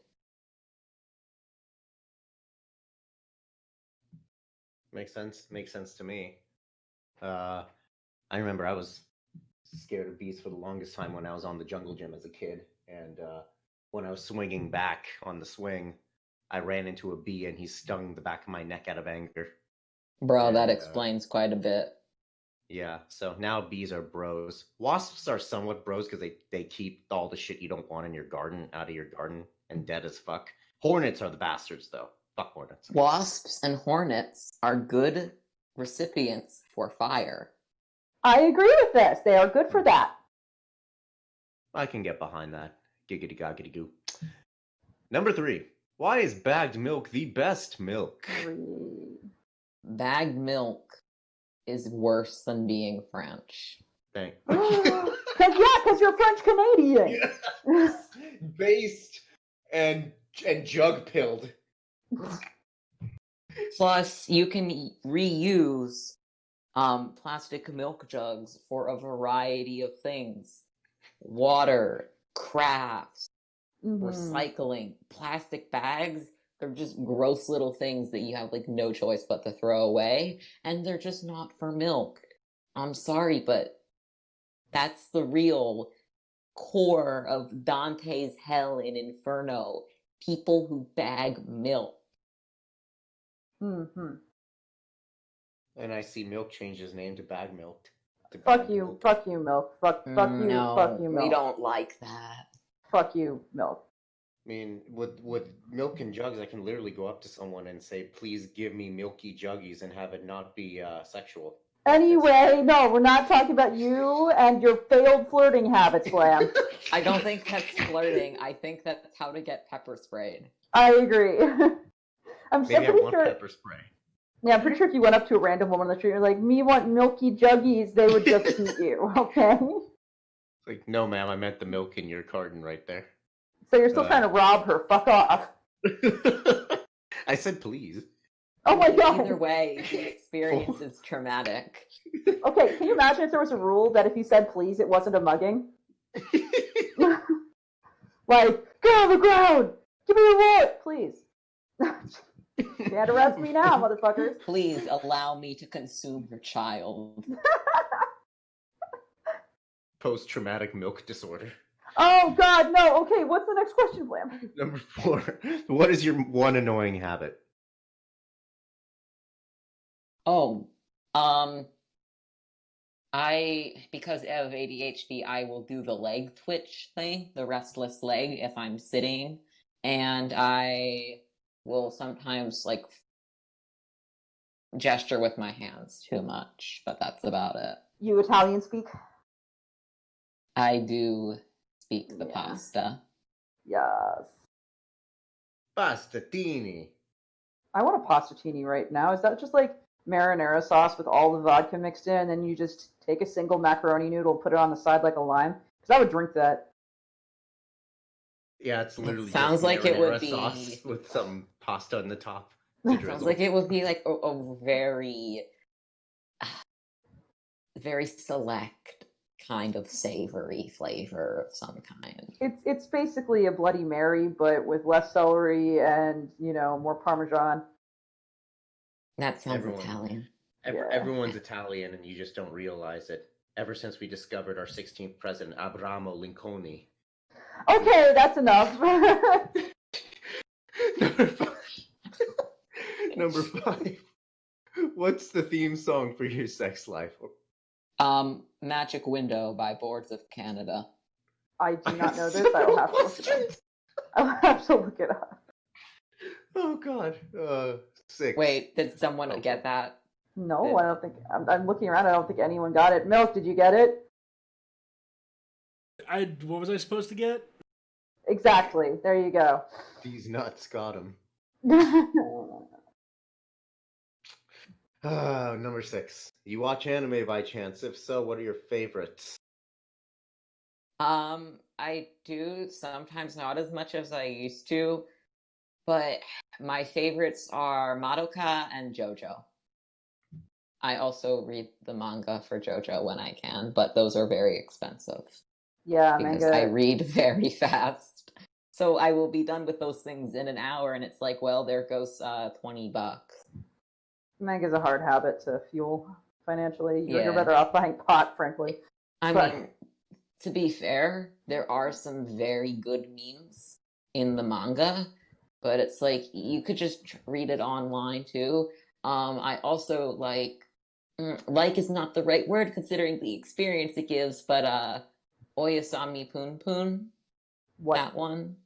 Makes sense to me. I remember I was scared of bees for the longest time when I was on the jungle gym as a kid, and when I was swinging back on the swing, I ran into a bee and he stung the back of my neck out of anger. Bro, that explains quite a bit. Yeah, so now bees are bros. Wasps are somewhat bros because they keep all the shit you don't want in your garden out of your garden and dead as fuck. Hornets are the bastards, though. Fuck hornets. Wasps and hornets are good recipients for fire. I agree with this. They are good for that. I can get behind that. Giggity goggity goo. Number 3. Why is bagged milk the best milk? Bagged milk is worse than being French. Thank Because you're French Canadian. Yes. Based and jug pilled. Plus, you can reuse plastic milk jugs for a variety of things. Water, crafts, recycling, plastic bags. They're just gross little things that you have like no choice but to throw away. And they're just not for milk. I'm sorry, but that's the real core of Dante's Hell in Inferno. People who bag milk. Mm-hmm. And I see milk change his name to bag milk. Fuck you, milk. Fuck you, milk. Fuck you, fuck you, milk. We don't like that. Fuck you, milk. I mean, with milk in jugs, I can literally go up to someone and say, please give me milky juggies and have it not be sexual. Anyway, no, we're not talking about you and your failed flirting habits, Blam. I don't think that's flirting. I think that's how to get pepper sprayed. I agree. Maybe I want pepper spray. Yeah, I'm pretty sure if you went up to a random woman on the street and you're like, me want milky juggies, they would just eat you, okay? It's like, no, ma'am, I meant the milk in your carton right there. So you're still trying to rob her. Fuck off. I said please. Oh my god. Either way, the experience is traumatic. Okay, can you imagine if there was a rule that if you said please, it wasn't a mugging? Like, get on the ground! Give me your wallet, please. You had to arrest me now, motherfuckers. Please allow me to consume your child. Post-traumatic milk disorder. Oh god, no. Okay, what's the next question, Blam? Number 4. What is your one annoying habit? Because of ADHD, I will do the leg twitch thing, the restless leg, if I'm sitting, and I will sometimes, like, gesture with my hands too much, but that's about it. You Italian speak? I do speak the pasta. Yes. Pastatini. I want a pastatini right now. Is that just like marinara sauce with all the vodka mixed in, and then you just take a single macaroni noodle, put it on the side like a lime? Because I would drink that. Yeah, it's literally sounds just like it would marinara be- sauce with some pasta on the top. Sounds like it would be like a very, very select kind of savory flavor of some kind. It's basically a Bloody Mary, but with less celery and more Parmesan. That sounds Everyone. Italian. Yeah. Everyone's Italian, and you just don't realize it. Ever since we discovered our 16th president, Abramo Lincoln. Okay, that's enough. Number 5. Number 5. What's the theme song for your sex life? Magic Window by Boards of Canada. I do not know this. I will have to look it up. I'll have to look it up. Oh God. 6. Wait, did someone get that? No, I don't think. I'm looking around. I don't think anyone got it. Milk, did you get it? What was I supposed to get? Exactly. There you go. These nuts got him. Number 6. You watch anime by chance? If so, what are your favorites? I do sometimes, not as much as I used to, but my favorites are Madoka and JoJo. I also read the manga for JoJo when I can, but those are very expensive. Yeah, because manga. I read very fast. So I will be done with those things in an hour, and it's like, well, there goes $20. Manga's a hard habit to fuel financially. You're Yeah. better off buying pot, frankly. I But- mean, to be fair, there are some very good memes in the manga, but it's like you could just read it online too. I also like is not the right word considering the experience it gives, but Oyasami Poon Poon, What? that one.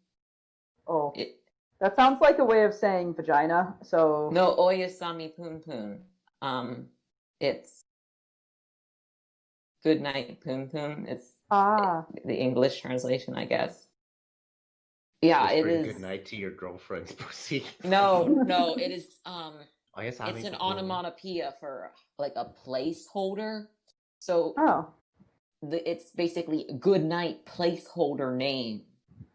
Oh, It, that sounds like a way of saying vagina. So no, Oyasami Poon Poon. It's Good Night Poon Poon. It's the English translation, I guess. Yeah, it Whispering is. good night to your girlfriend's pussy. No, it is. It's It's an onomatopoeia for like a placeholder. So Oh. it's basically good night placeholder name.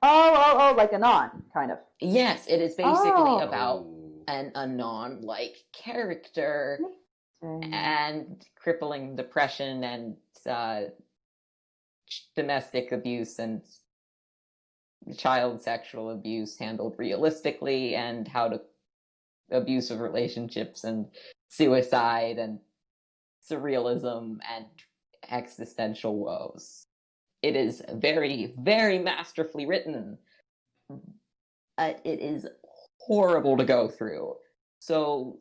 Oh, like a non, kind of. Yes, it is basically Oh. about an anon like character and crippling depression and domestic abuse and child sexual abuse handled realistically, and how to abusive relationships and suicide and surrealism and existential woes. It is very, very masterfully written. It is horrible to go through. So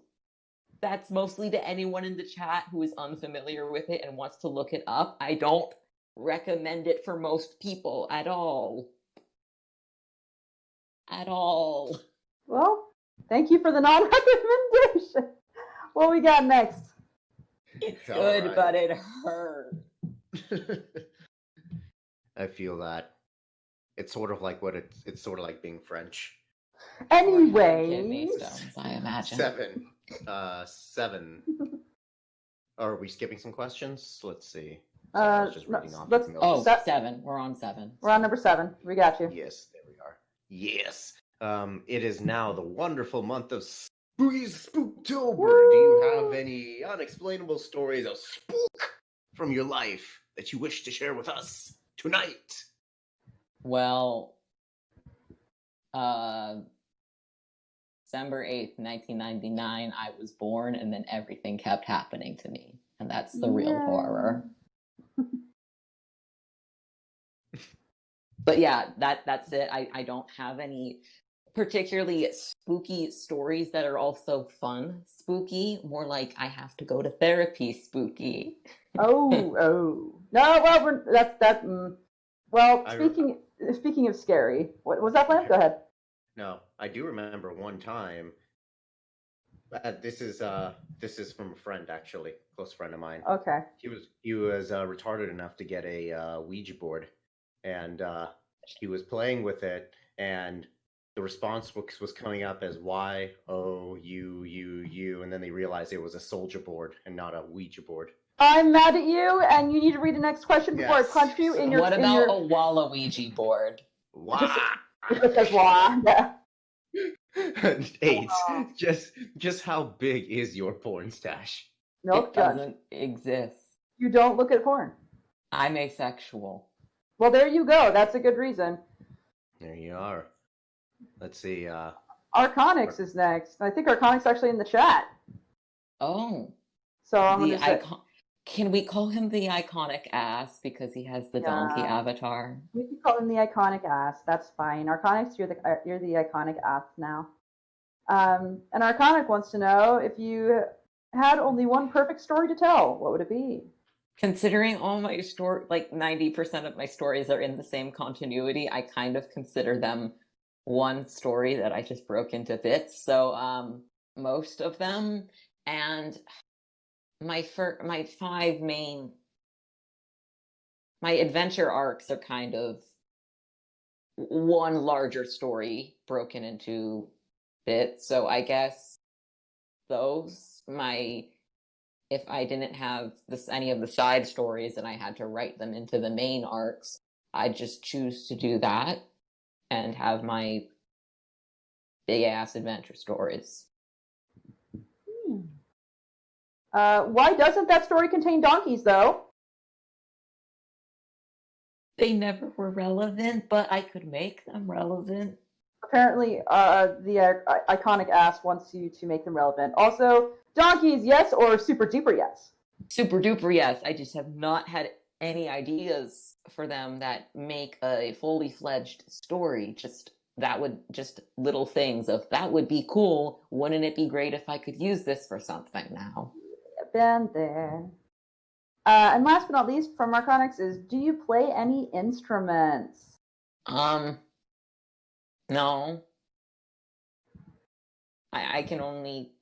that's mostly to anyone in the chat who is unfamiliar with it and wants to look it up. I don't recommend it for most people at all. At all. Well, thank you for the non-recommendation. What we got next? It's All good, right. but it hurt. I feel that. It's sort of like it's sort of like being French. Anyway, Stones, I imagine. 7. 7. Are we skipping some questions? Let's see. Sorry, I was just reading off. let's- Milk. Oh, Se- 7. We're on 7. we're on number 7. We got you. Yes, there we are. Yes. It is now the wonderful month of Spooky Spooktober. Do you have any unexplainable stories of spook from your life that you wish to share with us tonight? Well, December 8th, 1999, I was born, and then everything kept happening to me. And that's the real Yeah. horror. But yeah, that's it. I don't have any particularly spooky stories that are also fun spooky. More like I have to go to therapy spooky. Oh. No, well, that. Well, I- speaking of scary, what was that plan? Go ahead. No, I do remember one time. This is from a friend, actually, close friend of mine. Okay. He was retarded enough to get a Ouija board, and he was playing with it, and the response was coming up as YOUU, and then they realized it was a soldier board and not a Ouija board. I'm mad at you, and you need to read the next question before Yes. I punch you in your. What in about your... a Waluigi board? Wow! It just says wah. Yeah. 8. Just how big is your porn stash? Milk It judge. doesn't exist. You don't look at porn. I'm asexual. Well, there you go. That's a good reason. There you are. Let's see. Arconix is next. I think Arconix actually in the chat. Oh, So I'm the gonna say icon. Can we call him the iconic ass because he has the donkey Yeah. avatar? we can call him the iconic ass. That's fine. Arconix, you're the iconic ass now. And Arconic wants to know if you had only one perfect story to tell, what would it be? Considering all my story, like 90% of my stories are in the same continuity, I kind of consider them one story that I just broke into bits. So most of them, and my 5 main my adventure arcs are kind of one larger story broken into bits. So I guess those if I didn't have any of the side stories and I had to write them into the main arcs, I'd just choose to do that and have my big ass adventure stories. Why doesn't that story contain donkeys, though? They never were relevant, but I could make them relevant. Apparently, the iconic ass wants you to make them relevant. Also, donkeys, yes or super duper yes? Super duper yes. I just have not had any ideas for them that make a fully fledged story. Just little things of that would be cool. Wouldn't it be great if I could use this for something now? Been there. And last but not least, from Arconix is, do you play any instruments? No. I can only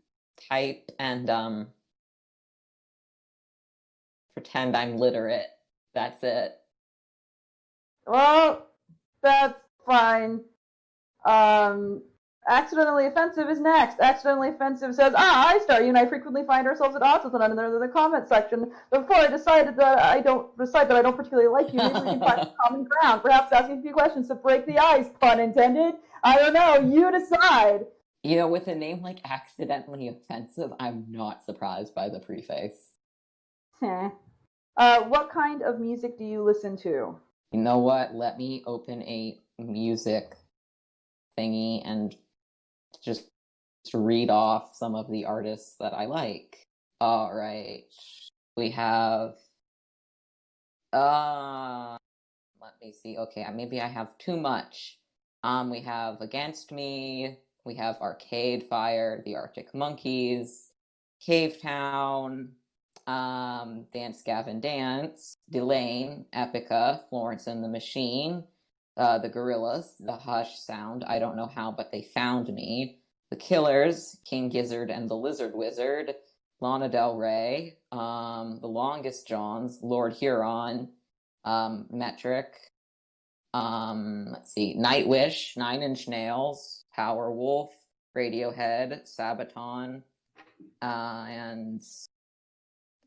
type and pretend I'm literate. That's it. Well, that's fine. Accidentally Offensive is next. Accidentally Offensive says, hi, Star. You and I frequently find ourselves at odds with one another in the comment section. Before I decide that I don't particularly like you, maybe we can find some common ground. Perhaps asking a few questions to break the ice, pun intended. I don't know. You decide. You know, with a name like Accidentally Offensive, I'm not surprised by the preface. What kind of music do you listen to? You know what? Let me open a music thingy and just read off some of the artists that I like. All right. We have let me see. Okay, maybe I have too much. We have Against Me, we have Arcade Fire, the Arctic Monkeys, Cave Town, Dance Gavin Dance, Delane, Epica, Florence and the Machine, the Gorillas, the Hush Sound, I don't know how, but they found me, the Killers, King Gizzard and the Lizard Wizard, Lana Del Rey, the Longest Johns, Lord Huron, Metric, let's see, Nightwish, Nine Inch Nails, Powerwolf, Radiohead, Sabaton, and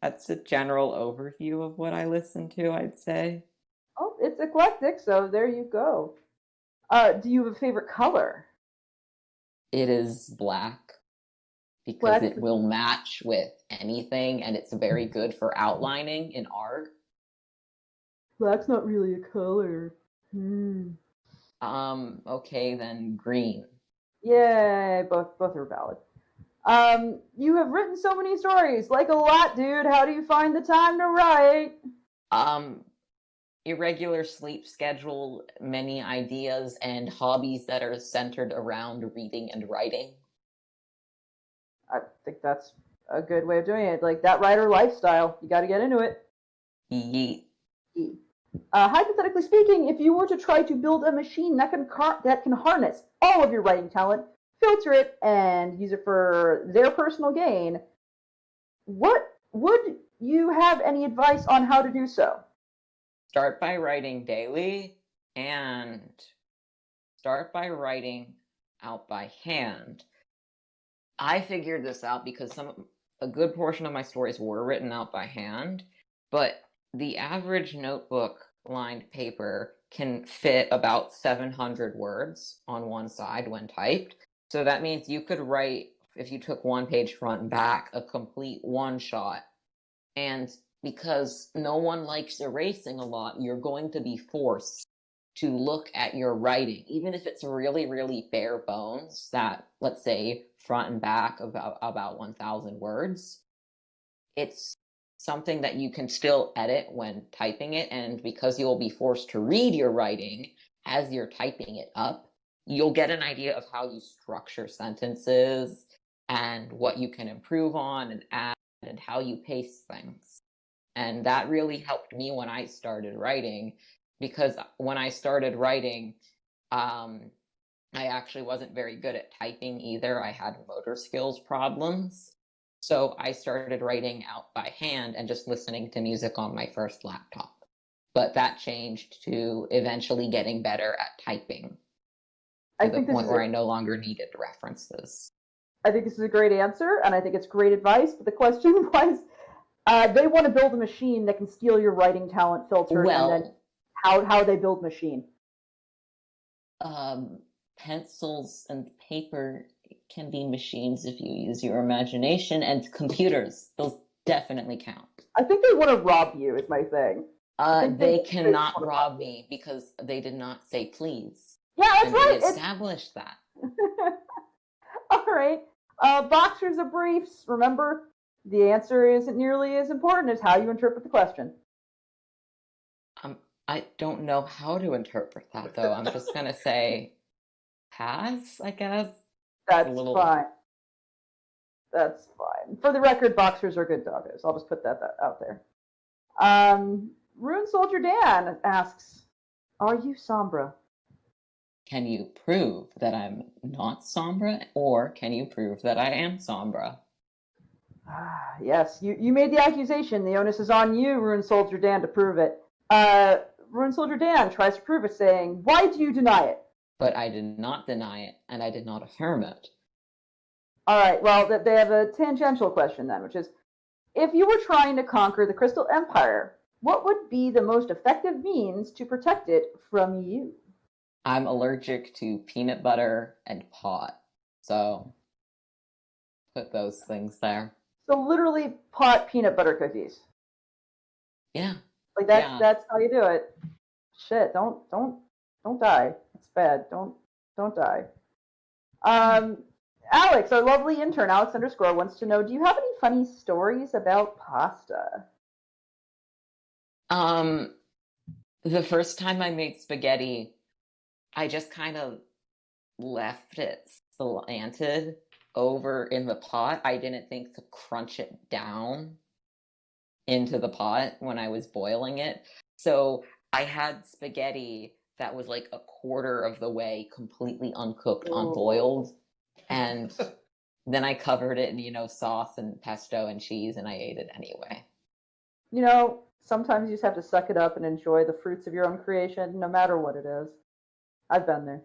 that's a general overview of what I listen to, I'd say. Oh, it's eclectic, so there you go. Do you have a favorite color? It is black because Black. it will match with anything, and it's very good for outlining in art. Black's not really a color. Okay, then green. Yay, both are valid. You have written so many stories, like a lot, dude. How do you find the time to write? Irregular sleep schedule, many ideas, and hobbies that are centered around reading and writing. I think that's a good way of doing it. Like that writer lifestyle, you got to get into it. Yeet. Hypothetically speaking, if you were to try to build a machine that can harness all of your writing talent, filter it, and use it for their personal gain, what would you have any advice on how to do so? Start by writing daily and start by writing out by hand. I figured this out because a good portion of my stories were written out by hand, but the average notebook lined paper can fit about 700 words on one side when typed. So that means you could write, if you took one page front and back, a complete one-shot. And because no one likes erasing a lot, you're going to be forced to look at your writing, even if it's really, really bare bones, that, let's say, front and back about 1,000 words. It's something that you can still edit when typing it, and because you'll be forced to read your writing as you're typing it up, you'll get an idea of how you structure sentences and what you can improve on and add and how you pace things. And that really helped me when I started writing, because when I started writing, I actually wasn't very good at typing either. I had motor skills problems. So I started writing out by hand and just listening to music on my first laptop. But that changed to eventually getting better at typing to the point where I no longer needed references. I think this is a great answer, and I think it's great advice. But the question was, they want to build a machine that can steal your writing talent filter, and then how they build machine. Pencils and paper can be machines if you use your imagination, and computers, those definitely count. I think they want to rob you, is my thing. They cannot rob me because they did not say please. Yeah, that's right. They established that. All right. Boxers of briefs. Remember, the answer isn't nearly as important as how you interpret the question. I don't know how to interpret that, though. I'm just going to say pass, I guess. That's fine. That's fine. For the record, boxers are good doggos. I'll just put that out there. Rune Soldier Dan asks, are you Sombra? Can you prove that I'm not Sombra, or can you prove that I am Sombra? Yes, you made the accusation. The onus is on you, Rune Soldier Dan, to prove it. Rune Soldier Dan tries to prove it, saying, why do you deny it? But I did not deny it, and I did not affirm it. All right, well, they have a tangential question then, which is, if you were trying to conquer the Crystal Empire, what would be the most effective means to protect it from you? I'm allergic to peanut butter and pot, so put those things there. So literally pot peanut butter cookies. Yeah. Like that's how you do it. Shit, don't die. It's bad. Don't die. Alex, our lovely intern, Alex _ wants to know, do you have any funny stories about pasta? The first time I made spaghetti, I just kind of left it slanted over in the pot. I didn't think to crunch it down into the pot when I was boiling it. So I had spaghetti that was like a quarter of the way completely uncooked, unboiled. And then I covered it in, sauce and pesto and cheese, and I ate it anyway. Sometimes you just have to suck it up and enjoy the fruits of your own creation, no matter what it is. I've been there.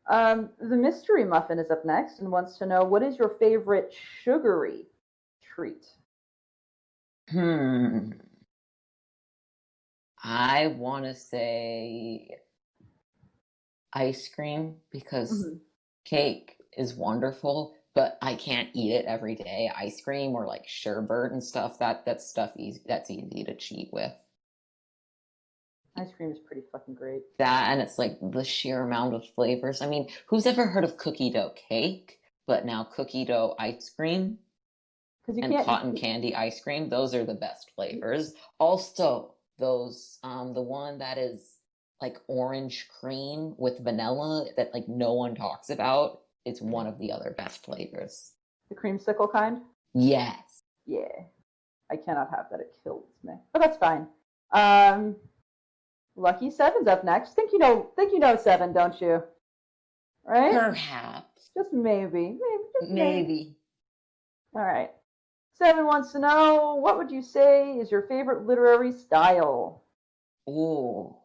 The Mystery Muffin is up next and wants to know, what is your favorite sugary treat? I want to say ice cream, because cake is wonderful, but I can't eat it every day. Ice cream or like sherbet and stuff, that's stuff that's easy to cheat with. Ice cream is pretty fucking great. That, and it's like the sheer amount of flavors. I mean, who's ever heard of cookie dough cake, but now cookie dough ice cream and cotton candy ice cream? Those are the best flavors. Also, those the one that is like orange cream with vanilla that like no one talks about. It's one of the other best flavors. The creamsicle kind? Yes. Yeah. I cannot have that. It kills me. But that's fine. Lucky Seven's up next. Think you know Seven, don't you? Right? Perhaps. Just maybe. Maybe. All right. Seven wants to know, what would you say is your favorite literary style? Ooh.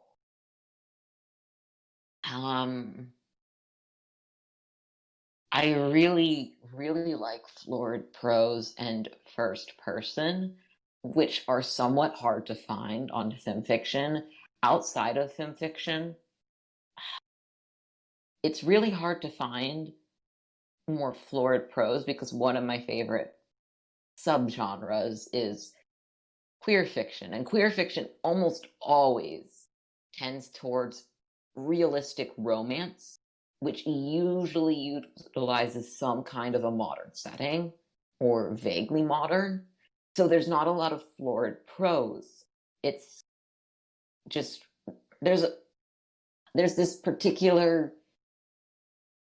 I really, really like florid prose and first person, which are somewhat hard to find on Fimfiction. Outside of Fimfiction, it's really hard to find more florid prose because one of my favorite subgenres is queer fiction, and queer fiction almost always tends towards realistic romance, which usually utilizes some kind of a modern setting or vaguely modern. So there's not a lot of florid prose. It's just there's this particular,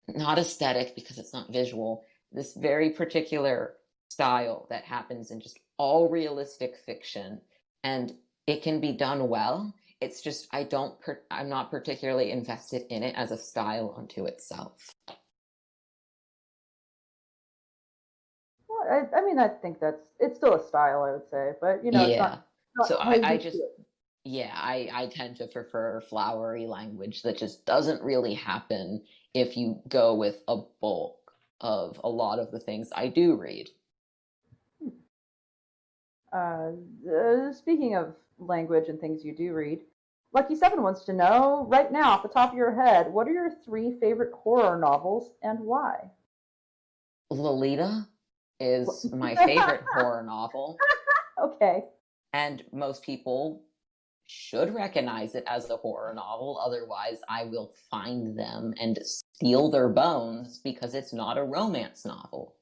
not aesthetic because it's not visual, this very particular style that happens in just all realistic fiction, and it can be done well. It's just I'm not particularly invested in it as a style unto itself. Well, I mean, I think it's still a style, I would say, but it's Yeah. not So crazy I to just, it. yeah, I tend to prefer flowery language that just doesn't really happen if you go with a bulk of a lot of the things I do read. Speaking of language and things you do read, Lucky Seven wants to know right now, off the top of your head, what are your 3 favorite horror novels and why? Lolita is my favorite horror novel, Okay. and most people should recognize it as a horror novel. Otherwise, I will find them and steal their bones because it's not a romance novel.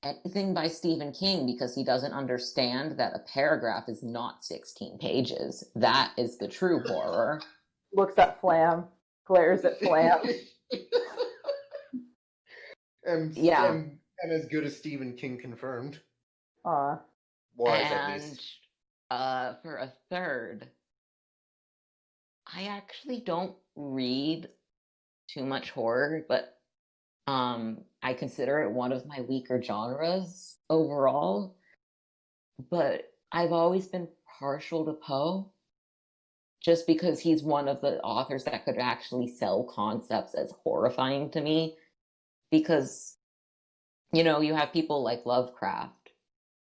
Anything by Stephen King, because he doesn't understand that a paragraph is not 16 pages. That is the true horror. Looks at Flam, glares at Flam. and Yeah. and as good as Stephen King confirmed. Aw. Was at least. For a third, I actually don't read too much horror, but I consider it one of my weaker genres overall. But I've always been partial to Poe, just because he's one of the authors that could actually sell concepts as horrifying to me. Because, you have people like Lovecraft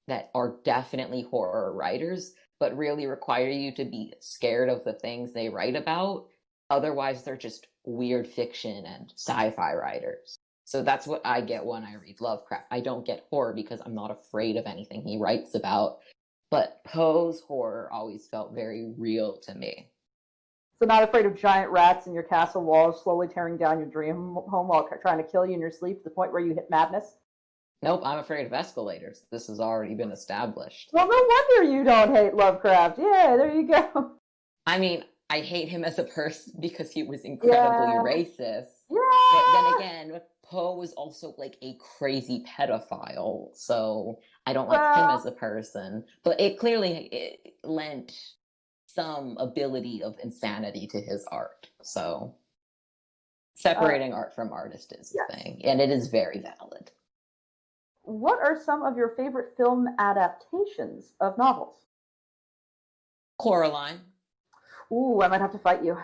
that are definitely horror writers, but really require you to be scared of the things they write about. Otherwise, they're just weird fiction and sci-fi writers. So that's what I get when I read Lovecraft. I don't get horror because I'm not afraid of anything he writes about. But Poe's horror always felt very real to me. So not afraid of giant rats in your castle walls slowly tearing down your dream home while trying to kill you in your sleep to the point where you hit madness? Nope, I'm afraid of escalators. This has already been established. Well, no wonder you don't hate Lovecraft. Yeah, there you go. I mean, I hate him as a person because he was incredibly racist. Yeah. But then again, Poe was also like a crazy pedophile, so I don't like him as a person. But it lent some ability of insanity to his art. So separating art from artist is a thing, and it is very valid. What are some of your favorite film adaptations of novels? Coraline. Ooh, I might have to fight you.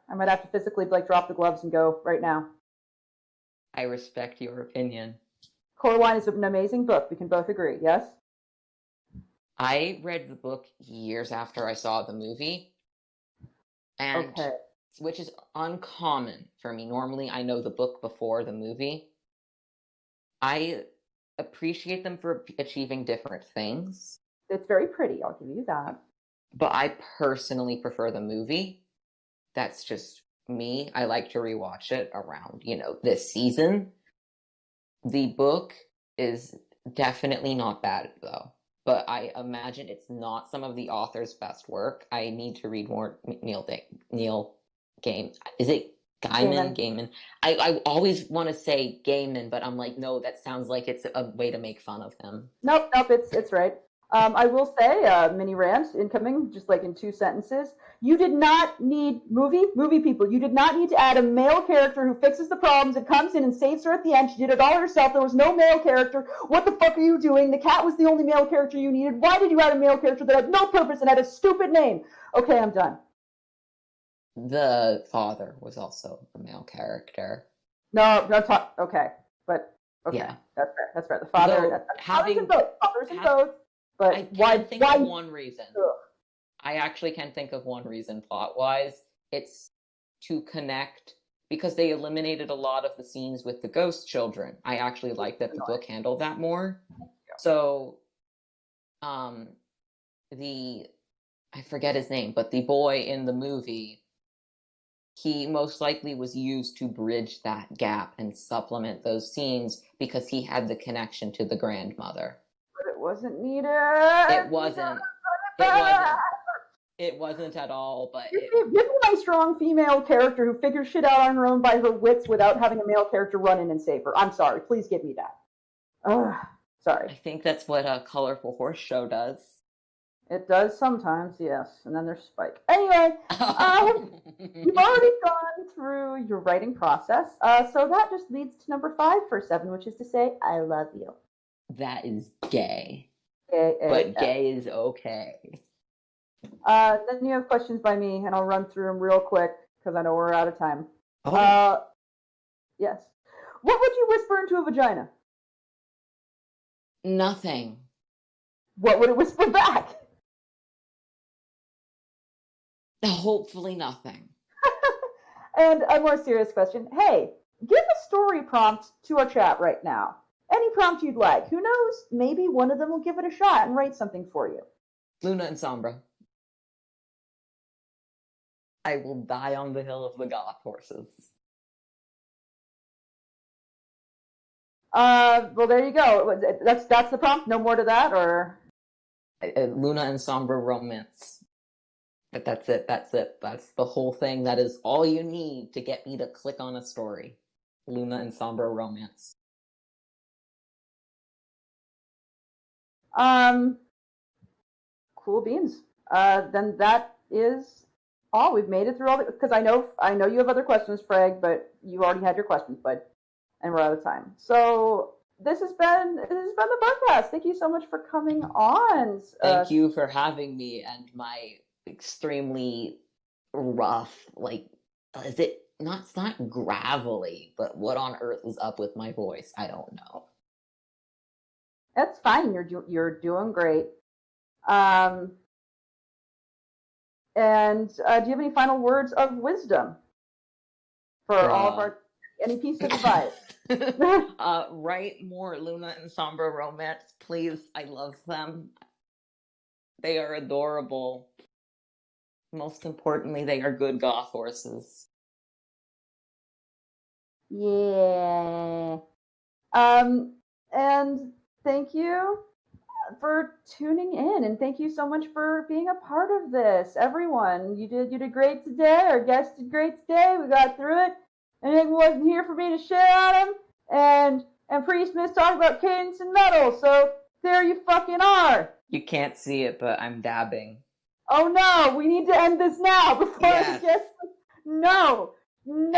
I might have to physically drop the gloves and go right now. I respect your opinion. Coraline is an amazing book. We can both agree, yes? I read the book years after I saw the movie, and which is uncommon for me. Normally, I know the book before the movie. I appreciate them for achieving different things. It's very pretty, I'll give you that. But I personally prefer the movie. That's just me. I like to rewatch it around, this season. The book is definitely not bad, though. But I imagine it's not some of the author's best work. I need to read more Neil Gaiman. Is it Gaiman? Gaiman. I always want to say Gaiman, but I'm like, no, that sounds like it's a way to make fun of him. Nope, it's right. I will say, mini rant incoming, just like in 2 sentences. You did not need movie people. You did not need to add a male character who fixes the problems and comes in and saves her at the end. She did it all herself. There was no male character. What the fuck are you doing? The cat was the only male character you needed. Why did you add a male character that had no purpose and had a stupid name? Okay, I'm done. The father was also a male character. No, okay, but Okay, Yeah. that's fair. That's fair. The father, Though fathers in both, but I why? can think of one reason. Ugh. I actually can think of one reason plot-wise. It's to connect, because they eliminated a lot of the scenes with the ghost children. I actually like that the book handled that more. So, I forget his name, but the boy in the movie, he most likely was used to bridge that gap and supplement those scenes because he had the connection to the grandmother. But it wasn't needed. It wasn't. It wasn't. It wasn't at all, but give me my strong female character who figures shit out on her own by her wits without having a male character run in and save her. I'm sorry. Please give me that. Sorry. I think that's what a Colorful Horse Show does. It does sometimes, yes. And then there's Spike. Anyway, you've already gone through your writing process, so that just leads to number 5 for 7, which is to say, I love you. That is gay. But gay is okay. Then you have questions by me, and I'll run through them real quick because I know we're out of time. Yes. What would you whisper into a vagina? Nothing. What would it whisper back? Hopefully nothing. And a more serious question. Hey, give a story prompt to our chat right now. Any prompt you'd like. Who knows? Maybe one of them will give it a shot and write something for you. Luna and Sombra. I will die on the hill of the goth horses. Well, there you go. That's the prompt. No more to that, or Luna and Sombra romance. But that's it. That's it. That's the whole thing. That is all you need to get me to click on a story. Luna and Sombra romance. Cool beans. Then that is all. We've made it through all the, because I know you have other questions, Freg, but you already had your questions, bud, and we're out of time. So this has been the Barcast. Thank you so much for coming on. Thank you for having me and my extremely rough, like, is it not? It's not gravelly, but what on earth is up with my voice? I don't know. That's fine. You're doing great. And do you have any final words of wisdom for all of any piece of advice? Write more Luna and Sombra romance, please. I love them. They are adorable. Most importantly, they are good goth horses. Yeah. And thank you for tuning in, and thank you so much for being a part of this, everyone. You did great today. Our guest did great today. We got through it. And Nick wasn't here for me to shit on him. And Priest Miss talked about cadence and metal. So there you fucking are. You can't see it, but I'm dabbing. Oh no, we need to end this now before I get. No. And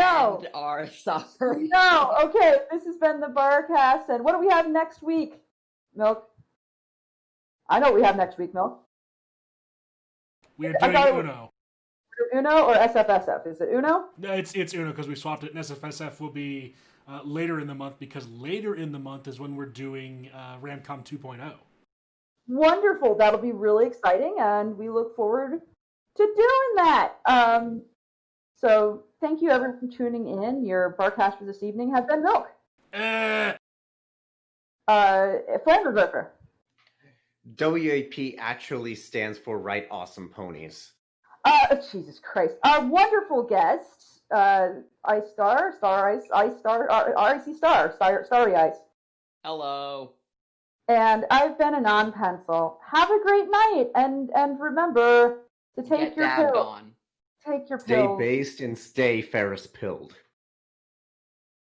are suffering. No. Okay, this has been the Barcast, and what do we have next week, Milk? I know what we have next week, Milk. We are doing Uno. Uno or SFSF? Is it Uno? No, it's Uno because we swapped it. And SFSF will be later in the month, because later in the month is when we're doing Ramcom 2.0. Wonderful. That'll be really exciting, and we look forward to doing that. So thank you, everyone, for tuning in. Your Barcast for this evening has been Milk. Flamberburger. WAP actually stands for Right Awesome Ponies. Jesus Christ. Our wonderful guest, Ice Star, Starry Ice. Hello. And I've been a non-pencil. Have a great night, and remember to take your pills. Take your Stay pills. based and stay Ferris pilled.